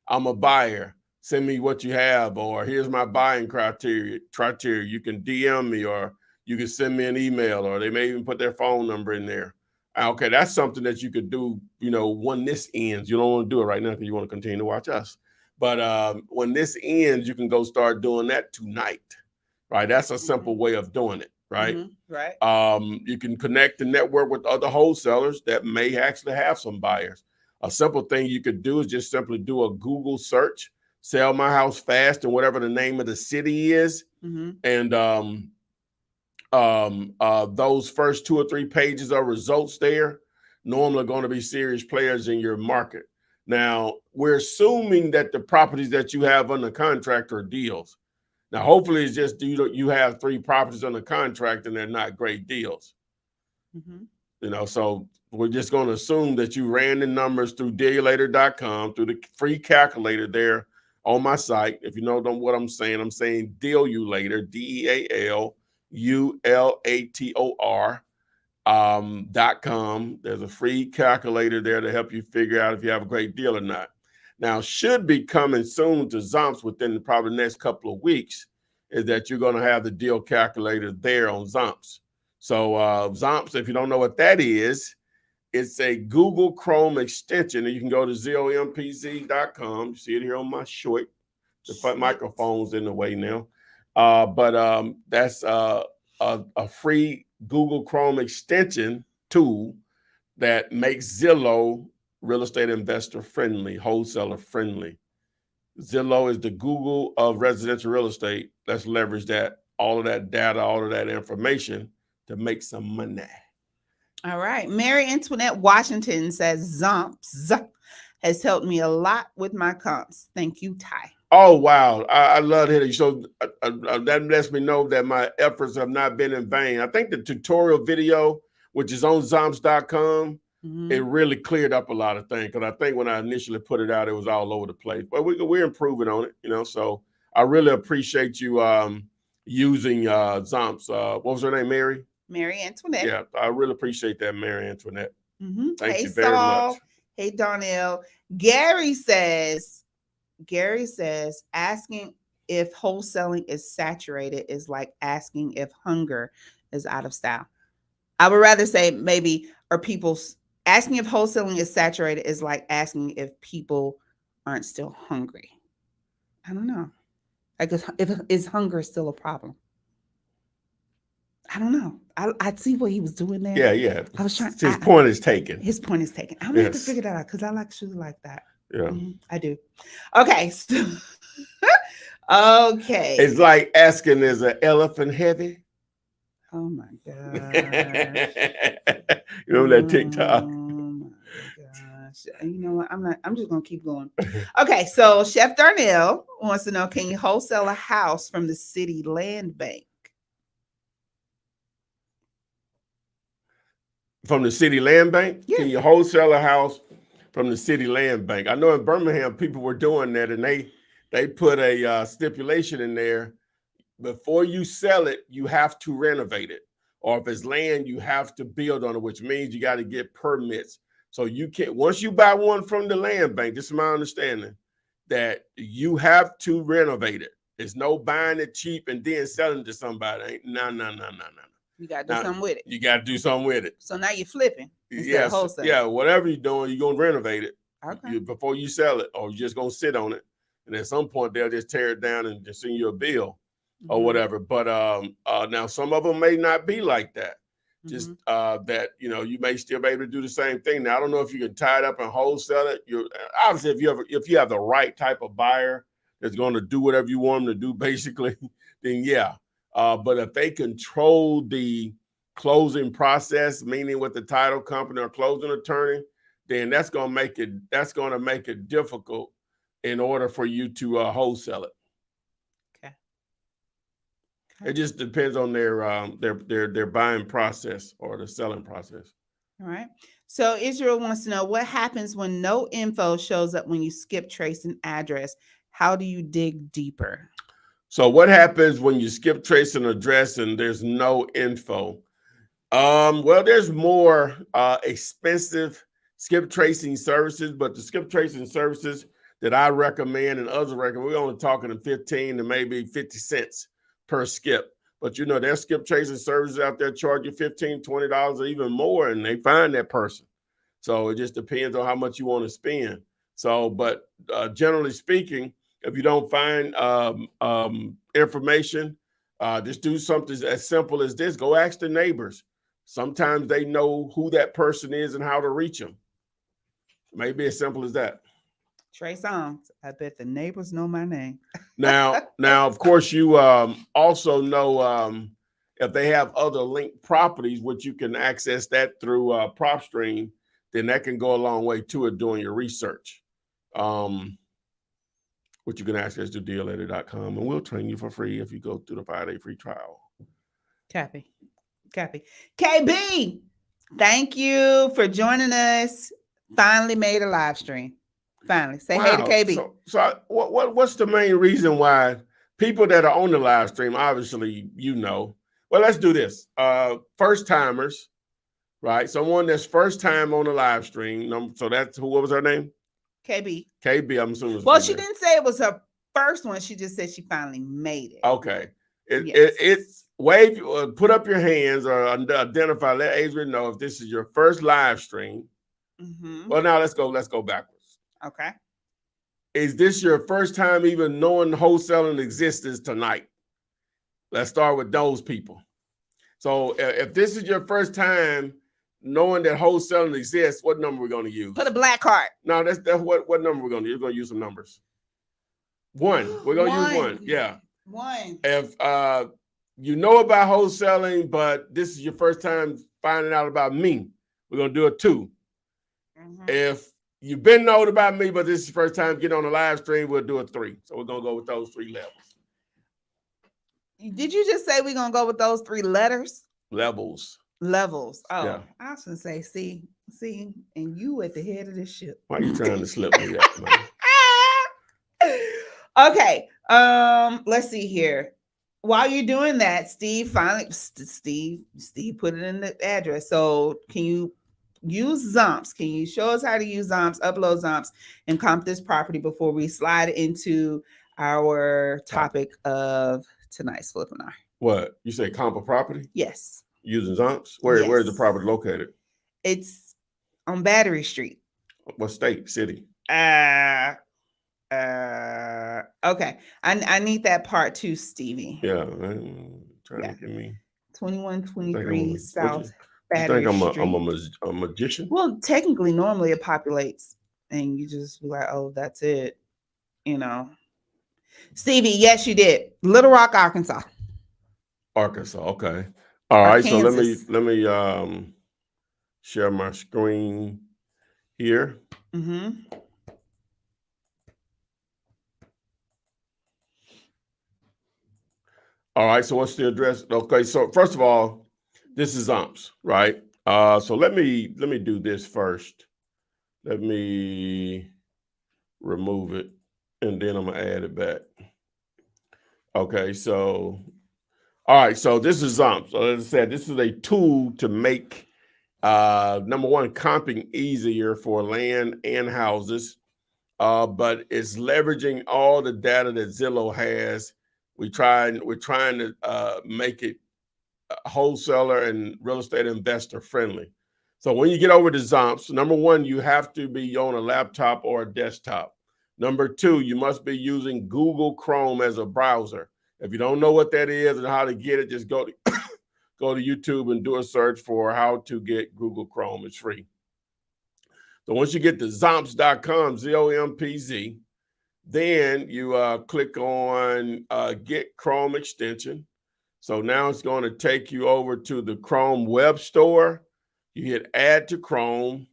I'm a buyer. Send me what you have, or here's my buying criteria. You can DM me, or you can send me an email, or they may even put their phone number in there. Okay, that's something that you could do, when this ends. You don't want to do it right now because you want to continue to watch us. But when this ends, you can go start doing that tonight, right? That's a simple way of doing it, right? Right. You can connect and network with other wholesalers that may actually have some buyers. A simple thing you could do is just simply do a Google search, sell my house fast, and whatever the name of the city is. And those first 2 or 3 pages of results there normally going to be serious players in your market. Now, we're assuming that the properties that you have under contract are deals. Now, hopefully it's just you have 3 properties under contract and they're not great deals. So we're just going to assume that you ran the numbers through dealulator.com, through the free calculator there on my site. If you know what I'm saying Dealulator, DEALULATOR.com. There's a free calculator there to help you figure out if you have a great deal or not. Now, should be coming soon to Zomps within probably the next couple of weeks is that you're going to have the deal calculator there on Zomps. So Zomps, if you don't know what that is, it's a Google Chrome extension, and you can go to ZOMPZ.com. You see it here on my short. The microphone's in the way now. But that's a free Google Chrome extension tool that makes Zillow real estate investor friendly, wholesaler friendly. Zillow is the Google of residential real estate. Let's leverage all of that data, all of that information to make some money. All right. Mary Antoinette Washington says Zomps has helped me a lot with my comps. Thank you, Ty. Oh, wow. I love hearing you. So that lets me know that my efforts have not been in vain. I think the tutorial video, which is on Zomps.com, it really cleared up a lot of things. Because I think when I initially put it out, it was all over the place. But we're improving on it, So I really appreciate you using Zomps. What was her name, Mary? Mary Antoinette. Yeah, I really appreciate that, Mary Antoinette. Thank you very much. Hey, Darnell. Gary says, asking if wholesaling is saturated is like asking if hunger is out of style. I would rather say maybe asking if wholesaling is saturated is like asking if people aren't still hungry. I don't know. I guess is hunger still a problem? I don't know. I see what he was doing there. Yeah. I was trying. His point is taken. His point is taken. I'm gonna have to figure that out because I like shoes like that. Yeah, I do. Okay. Okay. It's like asking, is an elephant heavy? Oh my god. You remember that TikTok? Oh my gosh. You know what? I'm just gonna keep going. Okay, so Chef Darnell wants to know, can you wholesale a house from the city land bank? From the city land bank? Yeah. Can you wholesale a house from the city land bank? I know in Birmingham people were doing that, and they put a stipulation in there. Before you sell it, you have to renovate it. Or if it's land, you have to build on it, which means you got to get permits. So you can't, once you buy one from the land bank, this is my understanding, that you have to renovate it. There's no buying it cheap and then selling it to somebody. No. You got to do something with it. You got to do something with it. So now you're flipping. Yes. Yeah, whatever you're doing, you're going to renovate it before you sell it, or you're just going to sit on it. And at some point, they'll just tear it down and just send you a bill or whatever. But now some of them may not be like that. Just that, you may still be able to do the same thing. Now, I don't know if you can tie it up and wholesale it. Obviously, if you have the right type of buyer that's going to do whatever you want them to do, basically, then yeah. But if they control the closing process, meaning with the title company or closing attorney, then that's going to make it difficult in order for you to wholesale it. Okay. It just depends on their buying process or the selling process. All right. So Israel wants to know what happens when no info shows up when you skip trace an address. How do you dig deeper? So what happens when you skip trace an address and there's no info? Well, there's more expensive skip tracing services, but the skip tracing services that I recommend and others recommend, we're only talking 15 to maybe 50 cents per skip. But you know, there's skip tracing services out there charge you $15, $20 or even more, and they find that person. So it just depends on how much you want to spend. So, but generally speaking, if you don't find information, just do something as simple as this. Go ask the neighbors. Sometimes they know who that person is and how to reach them. Maybe as simple as that. Trey Songz, I bet the neighbors know my name. Now, of course, you also know if they have other linked properties, which you can access that through PropStream, then that can go a long way to it doing your research. Which you can access to dealeditor.com, and we'll train you for free if you go through the 5-day free trial. Copy. KB, thank you for joining us. Finally made a live stream. Finally. Say hey to KB. So what's the main reason why people that are on the live stream, obviously, you know. Well, let's do this. First timers, right? Someone that's first time on the live stream. So that's what was her name? KB, I'm assuming. Well, she didn't say it was her first one. She just said she finally made it. Okay. Wave, put up your hands or identify. Let Adrian know if this is your first live stream. Mm-hmm. Well, now let's go backwards. Okay. Is this your first time even knowing wholesaling existence tonight? Let's start with those people. So if this is your first time knowing that wholesaling exists, what number we're going to use? Put a black heart. No, that's what number we're going to use. We're going to use some numbers. 1. We're going to use 1. Yeah. 1. If you know about wholesaling, but this is your first time finding out about me, we're going to do a 2. Mm-hmm. If you've been known about me, but this is your first time getting on the live stream, we'll do a 3. So we're going to go with those 3 levels. Did you just say we're going to go with those 3 letters? Levels. Oh, yeah. I was going to say, see, and you at the head of this ship. Why are you trying to slip me that, man? Okay. Let's see here. While you're doing that, Steve put it in the address. So can you use Zomps? Can you show us how to use Zomps, upload Zomps, and comp this property before we slide into our topic of tonight's Flippinar? What? You say comp a property? Yes. Using Zomps? Where's the property located? It's on Battery Street. What state? City? Okay. I need that part too, Stevie. Yeah, trying to give me 2123 South Battery Street. I'm a magician? Well, technically, normally it populates, and you just be like, "Oh, that's it," you know. Stevie, yes, you did. Little Rock, Arkansas. Okay. All right. So let me share my screen here. Mm-hmm. All right. So what's the address? Okay. So first of all, this is Zomps, right? So let me do this first. Let me remove it, and then I'm gonna add it back. Okay. So. All right, so this is Zomps. So as I said, this is a tool to make number one, comping easier for land and houses, but it's leveraging all the data that Zillow has. We're trying to make it wholesaler and real estate investor friendly. So when you get over to Zomps, number one, you have to be on a laptop or a desktop. Number 2, you must be using Google Chrome as a browser. If you don't know what that is and how to get it, just go to YouTube and do a search for how to get Google Chrome. It's free. So once you get to Zomps.com, ZOMPZ, then you click on Get Chrome Extension. So now it's going to take you over to the Chrome Web Store. You hit add to Chrome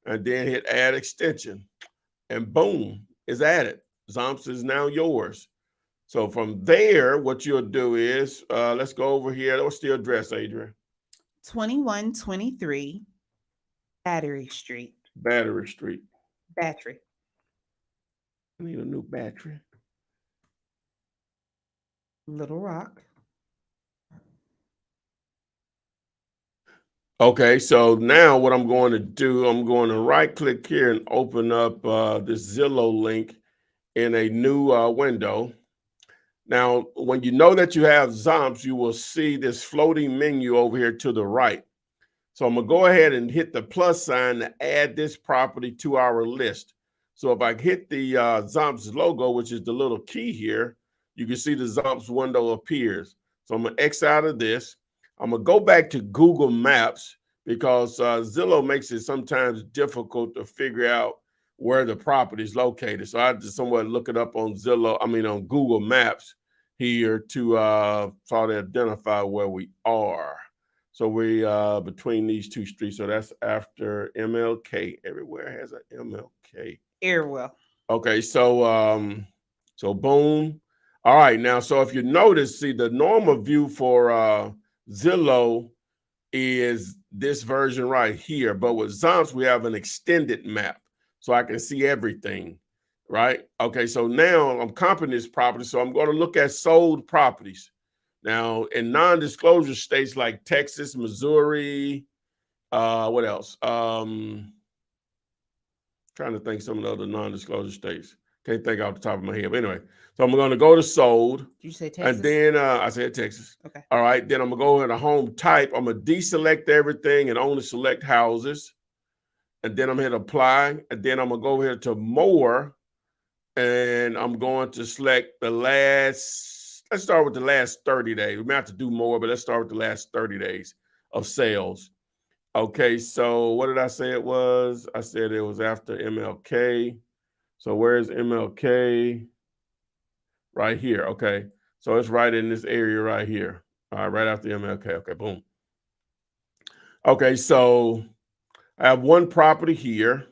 and then hit add extension. And boom, it's added. Zomps is now yours. So from there, what you'll do is, let's go over here. What's the address, Adrian? 2123 Battery Street. Battery Street. Battery. I need a new battery. Little Rock. Okay, so now what I'm going to do, I'm going to right click here and open up this Zillow link in a new window. Now, when you know that you have Zomps, you will see this floating menu over here to the right. So I'm gonna go ahead and hit the plus sign to add this property to our list. So if I hit the Zomps logo, which is the little key here, you can see the Zomps window appears. So I'm gonna X out of this. I'm gonna go back to Google Maps because Zillow makes it sometimes difficult to figure out where the property is located. So I had to somewhat look it up on on Google Maps here to try to identify where we are. So we between these two streets. So that's after MLK. Everywhere has an MLK. Airwell. Okay, so so boom. All right, now so if you notice, see the normal view for Zillow is this version right here, but with Zomps we have an extended map, so I can see everything. Right? Okay, so now I'm comping this property, so I'm going to look at sold properties. Now, in non-disclosure states like Texas, Missouri, what else? Trying to think some of the other non-disclosure states. Can't think off the top of my head. But anyway, so I'm going to go to sold. Did you say Texas? And then I said Texas. Okay. All right. Then I'm going to go into home type. I'm going to deselect everything and only select houses. And then I'm going to hit apply. And then I'm going to go here to more. And I'm going to select the last, let's start with the last 30 days. We may have to do more, but let's start with the last 30 days of sales. Okay, so what did I say it was? I said it was after MLK. So where's MLK? Right here, okay. So it's right in this area right here. All right, right after MLK, okay, boom. Okay, so I have one property here.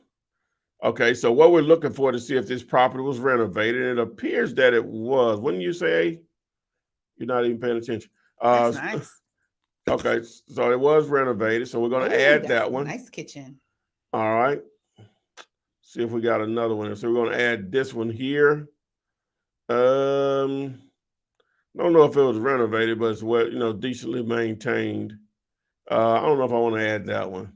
Okay, so what we're looking for to see if this property was renovated, it appears that it was. Wouldn't you say? You're not even paying attention. That's nice. Okay, so it was renovated, so we're going to add that one. Nice kitchen. All right. See if we got another one. So we're going to add this one here. Don't know if it was renovated, but it's well, decently maintained. I don't know if I want to add that one.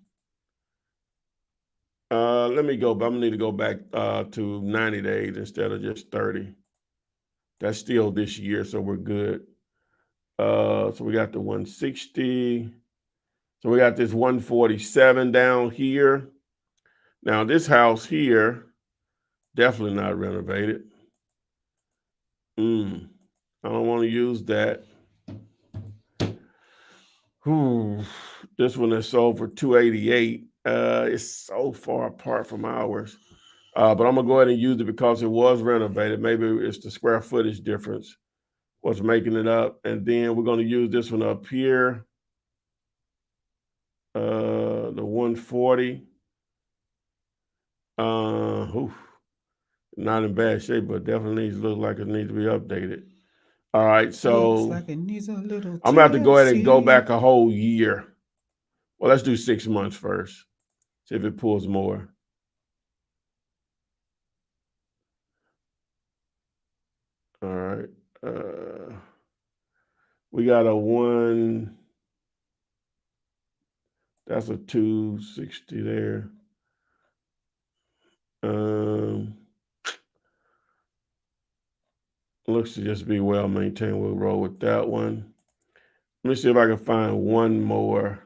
Let me go, but I'm gonna need to go back to 90 days instead of just 30. That's still this year, so we're good. So we got the 160. So we got this 147 down here. Now this house here, definitely not renovated. I don't want to use that. This one is sold for 288. It's so far apart from ours. But I'm gonna go ahead and use it because it was renovated. Maybe it's the square footage difference what's making it up. And then we're gonna use this one up here. The 140. Not in bad shape, but definitely needs to look like it needs to be updated. All right, so looks like it needs a little I'm gonna have to go ahead and go back a whole year. Well, let's do 6 months first. See if it pulls more. All right. We got a 1. That's a 260 there. Looks to just be well maintained. We'll roll with that one. Let me see if I can find one more.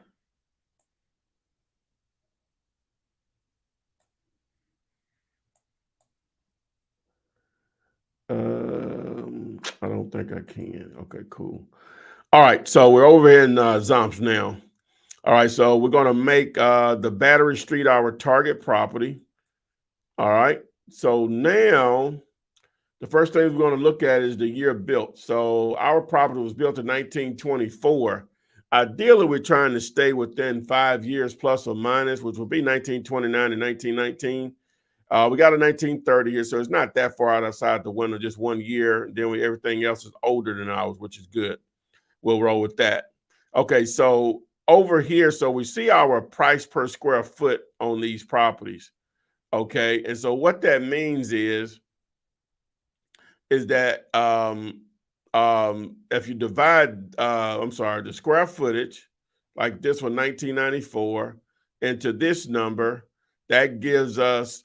I don't think I can. Okay, cool. All right, so we're over here in Zomps now. All right, so we're going to make the Battery Street our target property. All right, so now the first thing we're going to look at is the year built. So our property was built in 1924. Ideally, we're trying to stay within 5 years plus or minus, which would be 1929 and 1919. We got a 1930 here, so it's not that far outside the window, just 1 year. Then everything else is older than ours, which is good. We'll roll with that. Okay, so over here, so we see our price per square foot on these properties. Okay, and so what that means is that if you divide, the square footage, like this one, 1994, into this number, that gives us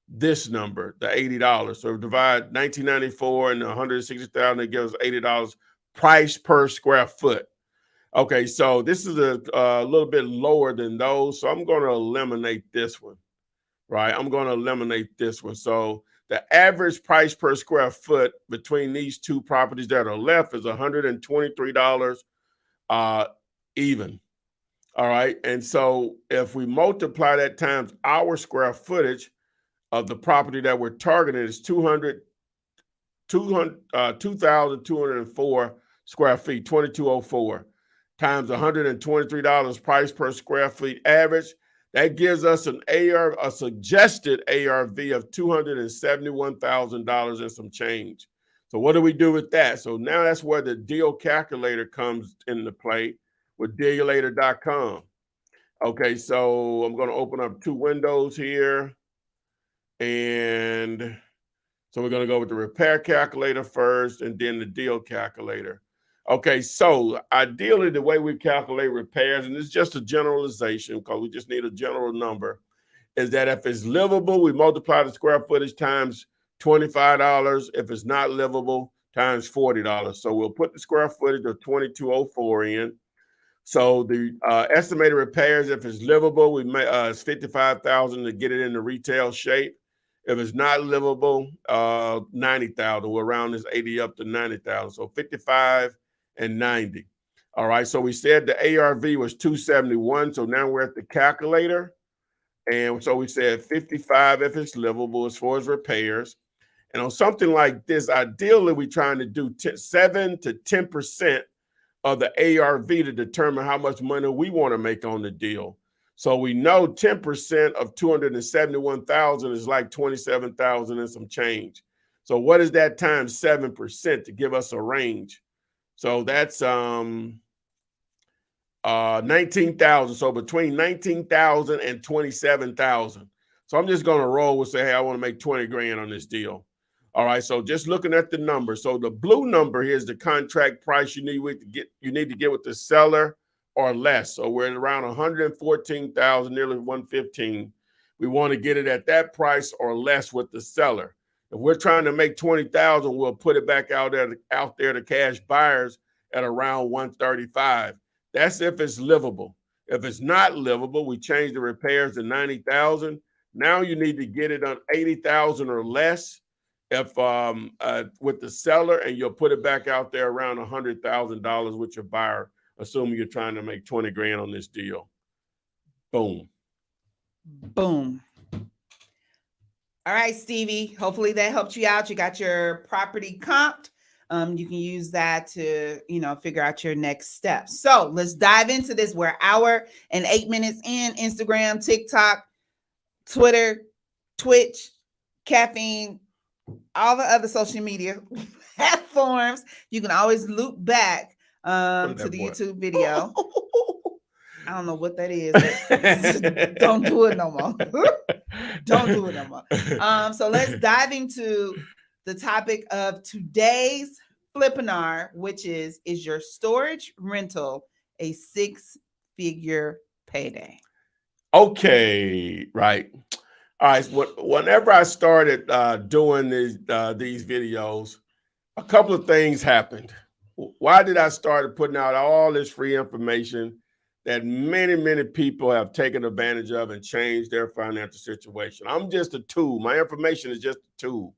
this number, the $80. So divide 1994 and 160,000, it gives us $80 price per square foot. Okay, so this is a little bit lower than those, so I'm going to eliminate this one, right? I'm going to eliminate this one. So the average price per square foot between these two properties that are left is $123 even. All right. And so if we multiply that times our square footage of the property that we're targeting is 2,204 square feet, 2,204 times $123 price per square feet average. That gives us a suggested ARV of $271,000 and some change. So what do we do with that? So now that's where the deal calculator comes into play with dealulator.com. Okay, so I'm going to open up 2 windows here. And so we're going to go with the repair calculator first and then the deal calculator. Okay, so ideally the way we calculate repairs, and it's just a generalization because we just need a general number, is that if it's livable, we multiply the square footage times $25. If it's not livable, times $40. So we'll put the square footage of 2,204 in. So the estimated repairs, if it's livable, we may it's $55,000 to get it in the retail shape. If it's not livable, $90,000. We'll round this 80 up to $90,000. So 55 and 90. All right. So we said the ARV was 271. So now we're at the calculator. And so we said 55 if it's livable as far as repairs. And on something like this, ideally, we're trying to do 7 to 10% of the ARV to determine how much money we want to make on the deal. So we know 10% of 271,000 is like 27,000 and some change. So what is that times 7% to give us a range? So that's 19,000. So between 19,000 and 27,000. So I'm just going to roll and say, hey, I want to make 20 grand on this deal. All right. So just looking at the number. So the blue number here is the contract price you need to get with the seller or less. So we're at around 114,000, nearly 115. We want to get it at that price or less with the seller. If we're trying to make 20,000, we'll put it back out there to cash buyers at around 135. That's if it's livable. If it's not livable, we change the repairs to 90,000. Now you need to get it on 80,000 or less if with the seller, and you'll put it back out there around $100,000 with your buyer, assuming you're trying to make 20 grand on this deal. Boom. Boom. All right, Stevie. Hopefully that helped you out. You got your property comped. You can use that to, figure out your next steps. So let's dive into this. We're an hour and 8 minutes in. Instagram, TikTok, Twitter, Twitch, Caffeine, all the other social media platforms. You can always loop back to the YouTube video. I don't know what that is. Don't do it no more. Don't do it no more. So let's dive into the topic of today's Flippinar, which is your storage rental a 6-figure payday? Okay, right. All right. Whenever I started doing these videos, a couple of things happened. Why did I start putting out all this free information that many, many people have taken advantage of and changed their financial situation? I'm just a tool. My information is just a tool.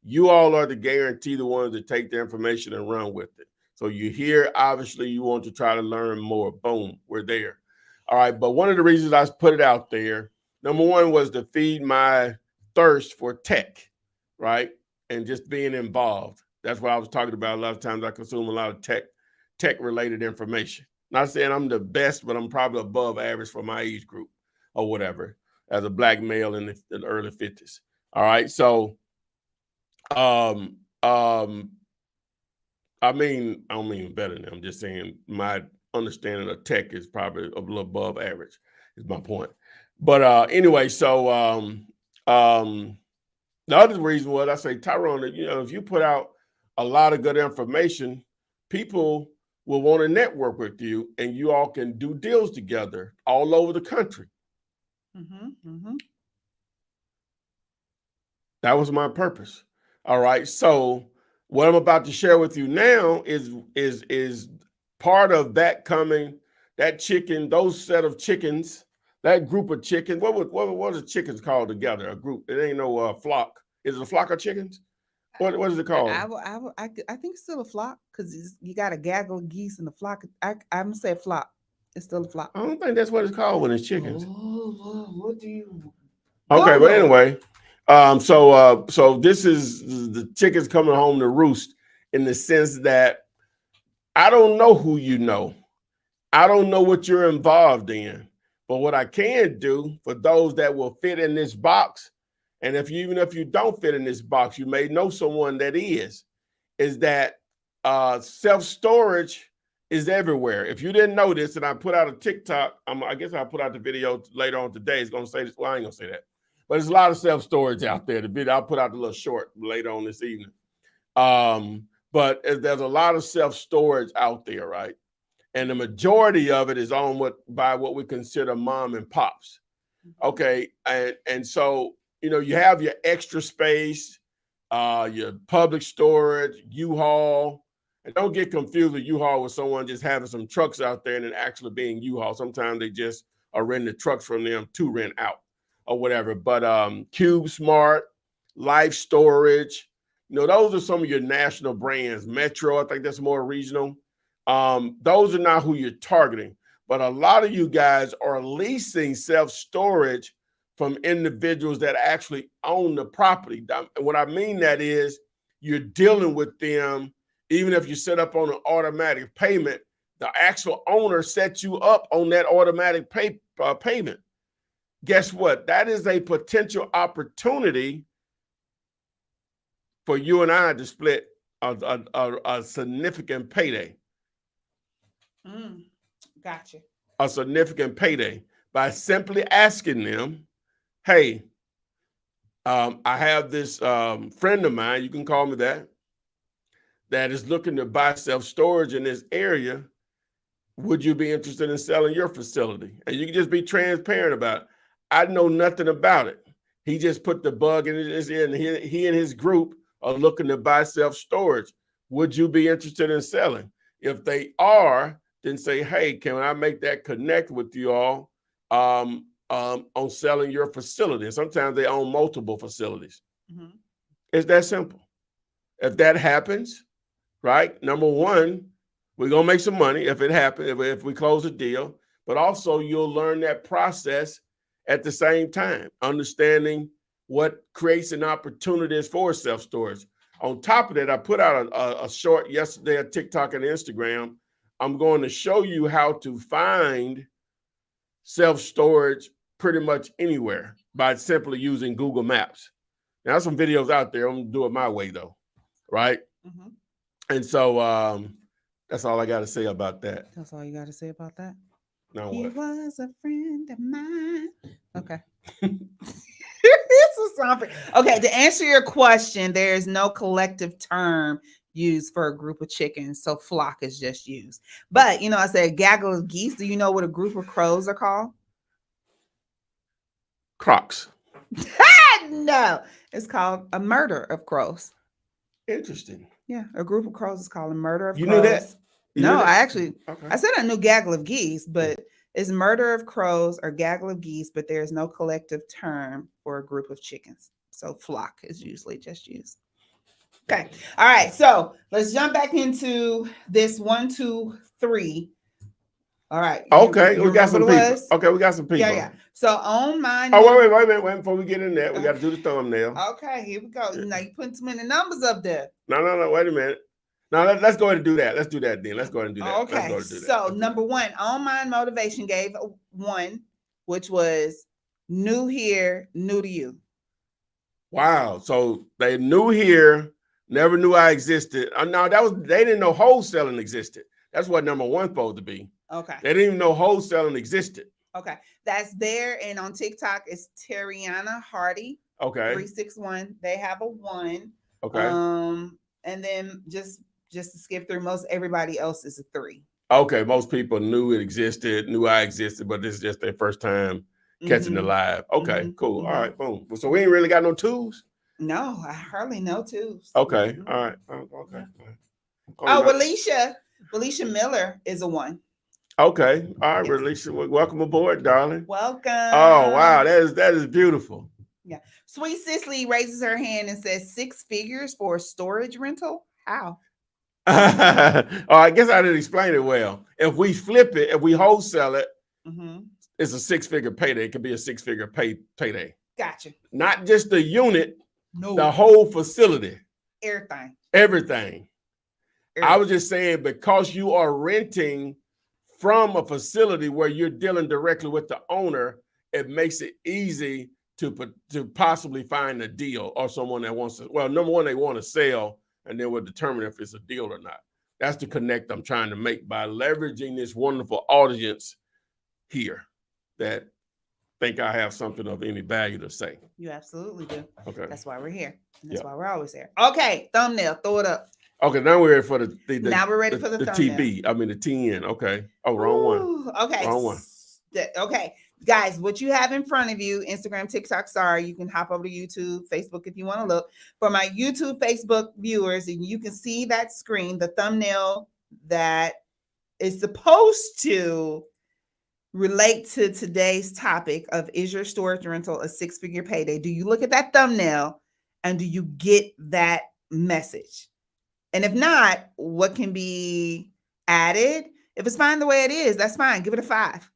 You all are the guarantee the ones that take the information and run with it. So you hear, obviously, you want to try to learn more. Boom, we're there. All right. But one of the reasons I put it out there, number one, was to feed my thirst for tech, right? and just being involved. That's what I was talking about. A lot of times I consume a lot of tech related information. Not saying I'm the best, but I'm probably above average for my age group or whatever, as a Black male in the early 50s. All right. So, I mean, I don't mean better than I'm just saying my understanding of tech is probably a little above average, is my point. But anyway, so the other reason was I say, Tyrone, that, if you put out a lot of good information, people will want to network with you, and you all can do deals together all over the country. That was my purpose. All right. So what I'm about to share with you now is part of that coming, that chicken, those set of chickens, that group of chickens. What are chickens called together? A group. It ain't no flock. Is it a flock of chickens? What is it called? I think it's still a flock, because you got a gaggle of geese in the flock. I'm gonna say flock. It's still a flock. I don't think that's what it's called when it's chickens. What do you? Okay, but anyway, so this is the chickens coming home to roost, in the sense that I don't know who you know. I don't know what you're involved in. But what I can do for those that will fit in this box, and even if you don't fit in this box, you may know someone that is that self-storage is everywhere. If you didn't know this, and I put out a TikTok, I guess I'll put out the video later on today. It's going to say this. Well, I ain't going to say that. But there's a lot of self-storage out there. The video, I'll put out the little short later on this evening. But there's a lot of self-storage out there, right? And the majority of it is owned by what we consider mom and pops. Okay. And so, you have your extra space, your public storage, U-Haul. And don't get confused with U-Haul with someone just having some trucks out there and it actually being U-Haul. Sometimes they just are renting trucks from them to rent out or whatever. But Cube Smart, Life Storage, those are some of your national brands. Metro, I think that's more regional. Those are not who you're targeting. But a lot of you guys are leasing self-storage from individuals that actually own the property. What I mean that is, you're dealing with them, even if you set up on an automatic payment, the actual owner sets you up on that automatic payment. Guess what? That is a potential opportunity for you and I to split a significant payday. Gotcha. A significant payday by simply asking them, hey, I have this friend of mine, you can call me that is looking to buy self-storage in this area. Would you be interested in selling your facility? And you can just be transparent about it. I know nothing about it. He just put the bug in his ear, and he and his group are looking to buy self-storage. Would you be interested in selling? If they are, then say, hey, can I make that connect with you all on selling your facility? And sometimes they own multiple facilities. It's that simple. If that happens, right, number one, we're going to make some money if it happens, if we close a deal. But also you'll learn that process at the same time, understanding what creates an opportunity for self-storage. On top of that, I put out a short yesterday on TikTok and Instagram. I'm going to show you how to find self-storage pretty much anywhere by simply using Google Maps. Now, there's some videos out there. I'm going to do it my way, though, right? And so that's all I got to say about that. That's all you got to say about that? Now He what? was a friend of mine. Okay. This is something. Okay, to answer your question, there is no collective term used for a group of chickens, so flock is just used. But I said gaggle of geese. Do you know what a group of crows are called? Crocs. No, it's called a murder of crows. Interesting. Yeah, a group of crows is called a murder of crows. You knew that? No, I actually, okay. I said I knew gaggle of geese, but it's murder of crows or gaggle of geese, but there's no collective term for a group of chickens. So flock is usually just used. Okay. All right. So let's jump back into this 1, 2, 3 All right. Okay, You we got some remember people. was? Okay, we got some people. Yeah. So on my Oh, wait a minute. Before we get in there, we got to do the thumbnail. Okay, here we go. Now you putting too many numbers up there. No. Wait a minute. Now let's go ahead and do that. Let's do that then. Let's go ahead and do that. Okay. So number one, on my motivation gave 1, which was new here, new to you. Wow. So they knew here, never knew I existed. No, they didn't know wholesaling existed. That's what number 1 supposed to be. Okay. They didn't even know wholesaling existed. Okay. That's there. And on TikTok, it's Terriana Hardy. Okay. 361. They have a 1. Okay. And then just to skip through, most everybody else is a 3. Okay. Most people knew it existed, knew I existed, but this is just their first time catching the live. Okay, cool. All right, boom. So we ain't really got no 2s? No, I hardly know 2s. Okay. All right. Okay. Oh, Alicia Miller is a 1. Okay. All right, yes. Alicia. Welcome aboard, darling. Welcome. Oh, wow. That is beautiful. Yeah. Sweet Cicely raises her hand and says 6 figures for a storage rental. How? Oh, I guess I didn't explain it well. If we flip it, if we wholesale it, it's a 6-figure payday. It could be a 6-figure payday. Gotcha. Not just the unit, no, the whole facility. Everything. I was just saying, because you are renting from a facility where you're dealing directly with the owner, it makes it easy to possibly find a deal or someone that wants to. Well, number one, they want to sell, and then we'll determine if it's a deal or not. That's the connect I'm trying to make by leveraging this wonderful audience here that think I have something of any value to say. You absolutely do. Okay. That's why we're here. And that's why we're always here. Okay, thumbnail, throw it up. Okay, now we're ready for the now we're ready for the thumbnail. TB. I mean the TN. Okay. Oh, wrong one. Okay. Wrong one. Okay, guys, what you have in front of you, Instagram, TikTok, sorry, you can hop over to YouTube, Facebook if you want to look. For my YouTube, Facebook viewers, and you can see that screen, the thumbnail that is supposed to relate to today's topic of, is your storage rental a 6-figure payday? Do you look at that thumbnail and do you get that message? And if not, what can be added? If it's fine the way it is, that's fine. Give it a 5.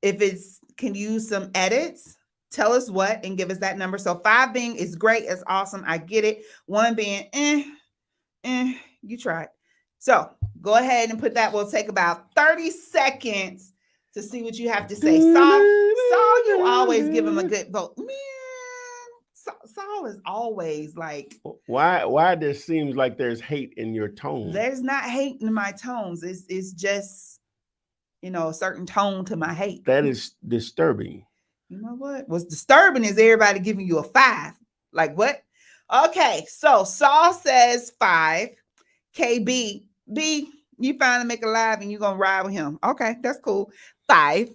If it's can use some edits, tell us what and give us that number. So 5 being is great, it's awesome. I get it. 1 being you tried. So go ahead and put that. We'll take about 30 seconds to see what you have to say. Saul, you always give him a good vote. Man, Saul is always like. Why there seems like there's hate in your tone? There's not hate in my tones. It's just, a certain tone to my hate. That is disturbing. You know what? What's disturbing is everybody giving you a 5. Like what? Okay, so Saul says 5. KB, B, you finally make a live and you're gonna ride with him. Okay, that's cool. 5.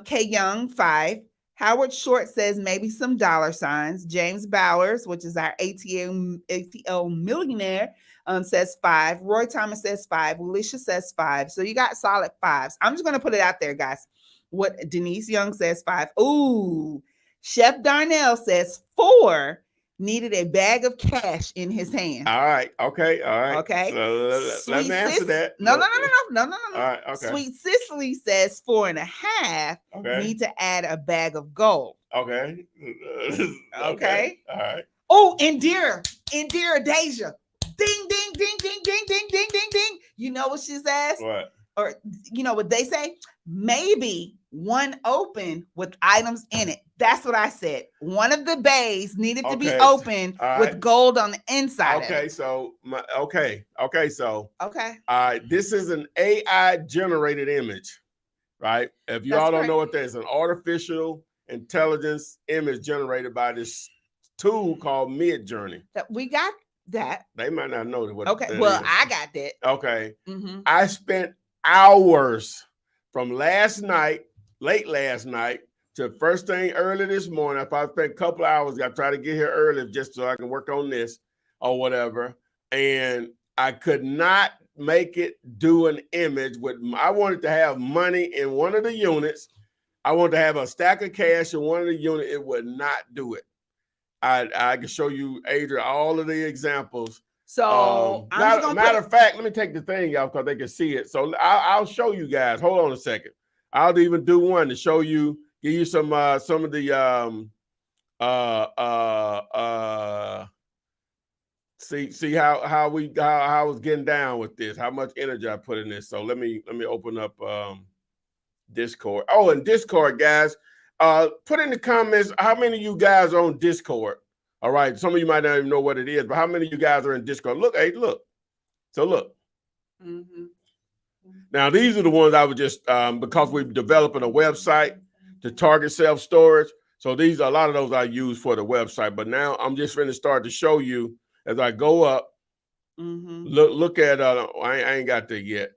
K Young, 5. Howard Short says maybe some $signs. James Bowers, which is our ATL millionaire, says 5. Roy Thomas says 5. Alicia says 5. So you got solid 5s. I'm just gonna put it out there, guys. What Denise Young says 5. Ooh, Chef Darnell says 4. Needed a bag of cash in his hand. All right. Okay. All right. Okay. So let me answer that. No. All right. Okay. Sweet Cicely says 4.5. Okay. Need to add a bag of gold. Okay. Okay. All right. Oh, Indira Deja. Ding, ding, ding, ding, ding, ding, ding, ding, ding. You know what she says? What? Or you know what they say? Maybe one open with items in it. That's what I said. One of the bays needed to be open with gold on the inside. Okay, so okay. So okay. All right, this is an AI generated image, right? If you all don't know what that is, an artificial intelligence image generated by this tool called Midjourney. We got that. They might not know what. Okay, well, I got that. Okay, I spent hours from late last night to first thing early this morning. If I spent a couple of hours, I try to get here early just so I can work on this or whatever. And I could not make it do an image I wanted to have money in one of the units. I wanted to have a stack of cash in one of the units. It would not do it. I can show you, Adrian, all of the examples So matter of fact, let me take the thing out because they can see it. So I'll show you guys. Hold on a second. I'll even do one to show you, give you some of the see how I was getting down with this, how much energy I put in this. So let me open up Discord. Oh, and Discord, guys. Put in the comments how many of you guys are on Discord. All right, some of you might not even know what it is, but how many of you guys are in Discord? Look, hey, look. So look. Mm-hmm. Now, these are the ones I was just, because we're developing a website to target self-storage. So these are a lot of those I use for the website. But now I'm just going to start to show you as I go up. Mm-hmm. Look at, I ain't got that yet.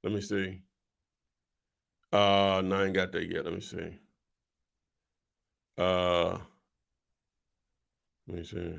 Let me see. No, I ain't got that yet. Let me see. Let me see.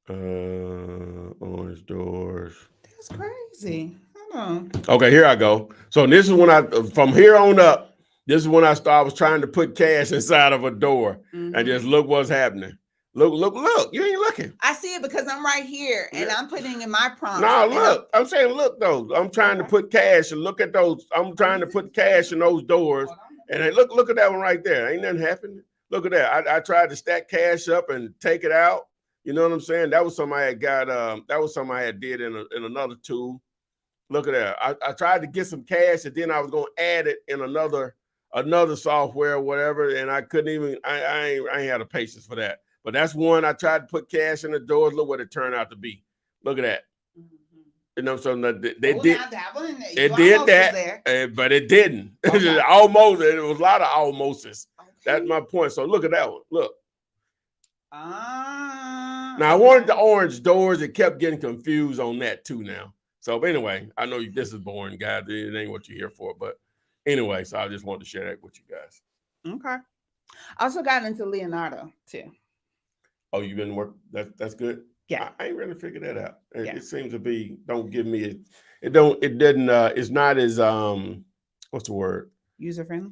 Orange doors. That's crazy. Hold on. Okay, here I go. So this is when from here on up, this is when I was trying to put cash inside of a door and just look what's happening. Look. You ain't looking. I see it because I'm right here and I'm putting in my prompt. No, look. I'm saying look, though. I'm trying to put cash and look at those. I'm trying to put cash in those doors. And hey, look at that one right there. Ain't nothing happening. Look at that. I tried to stack cash up and take it out. You know what I'm saying? That was something I had got. That was something I had did in another tool. Look at that. I tried to get some cash and then I was gonna add it in another software or whatever, and I couldn't even. I ain't had the patience for that. But that's one I tried to put cash in the doors. Look what it turned out to be. Look at that. You know, so they did. It did that, but it didn't. Okay. Almost. It was a lot of almost's. Okay. That's my point. So look at that one. Look. Now I wanted the orange doors. It kept getting confused on that too. Now. So anyway, I know this is boring, guys. It ain't what you're here for, but anyway. So I just wanted to share that with you guys. Okay. I also got into Leonardo too. Oh, you've been working. That's good. Yeah, I ain't really figured that out. It seems to be. Don't give me it. It didn't. It's not as what's the word? User friendly.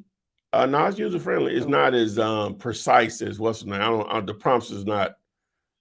No, it's user friendly. It's not as precise as what's the name. The prompts is not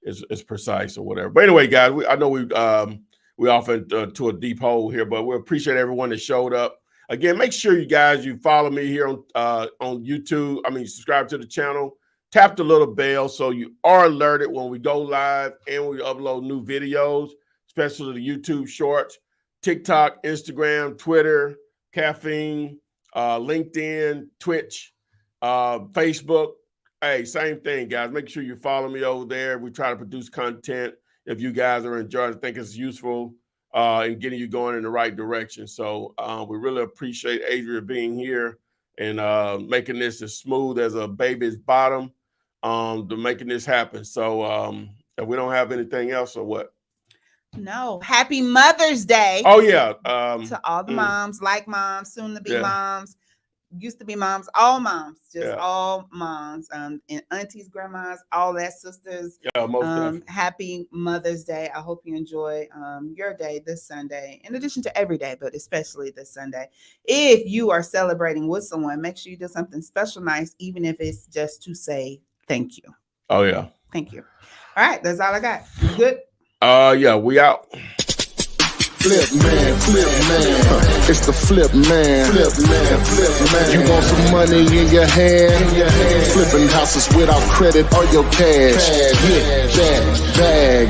as precise or whatever. But anyway, guys, I know we off to a deep hole here, but we appreciate everyone that showed up. Again, make sure you follow me here on YouTube. I mean, subscribe to the channel. Tap the little bell so you are alerted when we go live and we upload new videos, especially the YouTube shorts, TikTok, Instagram, Twitter, Caffeine, LinkedIn, Twitch, Facebook. Hey, same thing, guys. Make sure you follow me over there. We try to produce content if you guys are enjoying it, think it's useful and getting you going in the right direction. So we really appreciate Adria being here and making this as smooth as a baby's bottom to making this happen. So if we don't have anything else or what? No. Happy Mother's Day. Oh, yeah. To all the moms, like moms, soon to be moms, used to be moms, all moms, all moms, and aunties, grandmas, all that, sisters. Yeah, most happy Mother's Day. I hope you enjoy your day this Sunday, in addition to every day, but especially this Sunday. If you are celebrating with someone, make sure you do something special, nice, even if it's just to say thank you. Oh, yeah. Thank you. All right, that's all I got. You good? Yeah, we out. Flip man, it's the flip man. You want some money in your hand? Flipping houses without credit or your cash. Get that bag.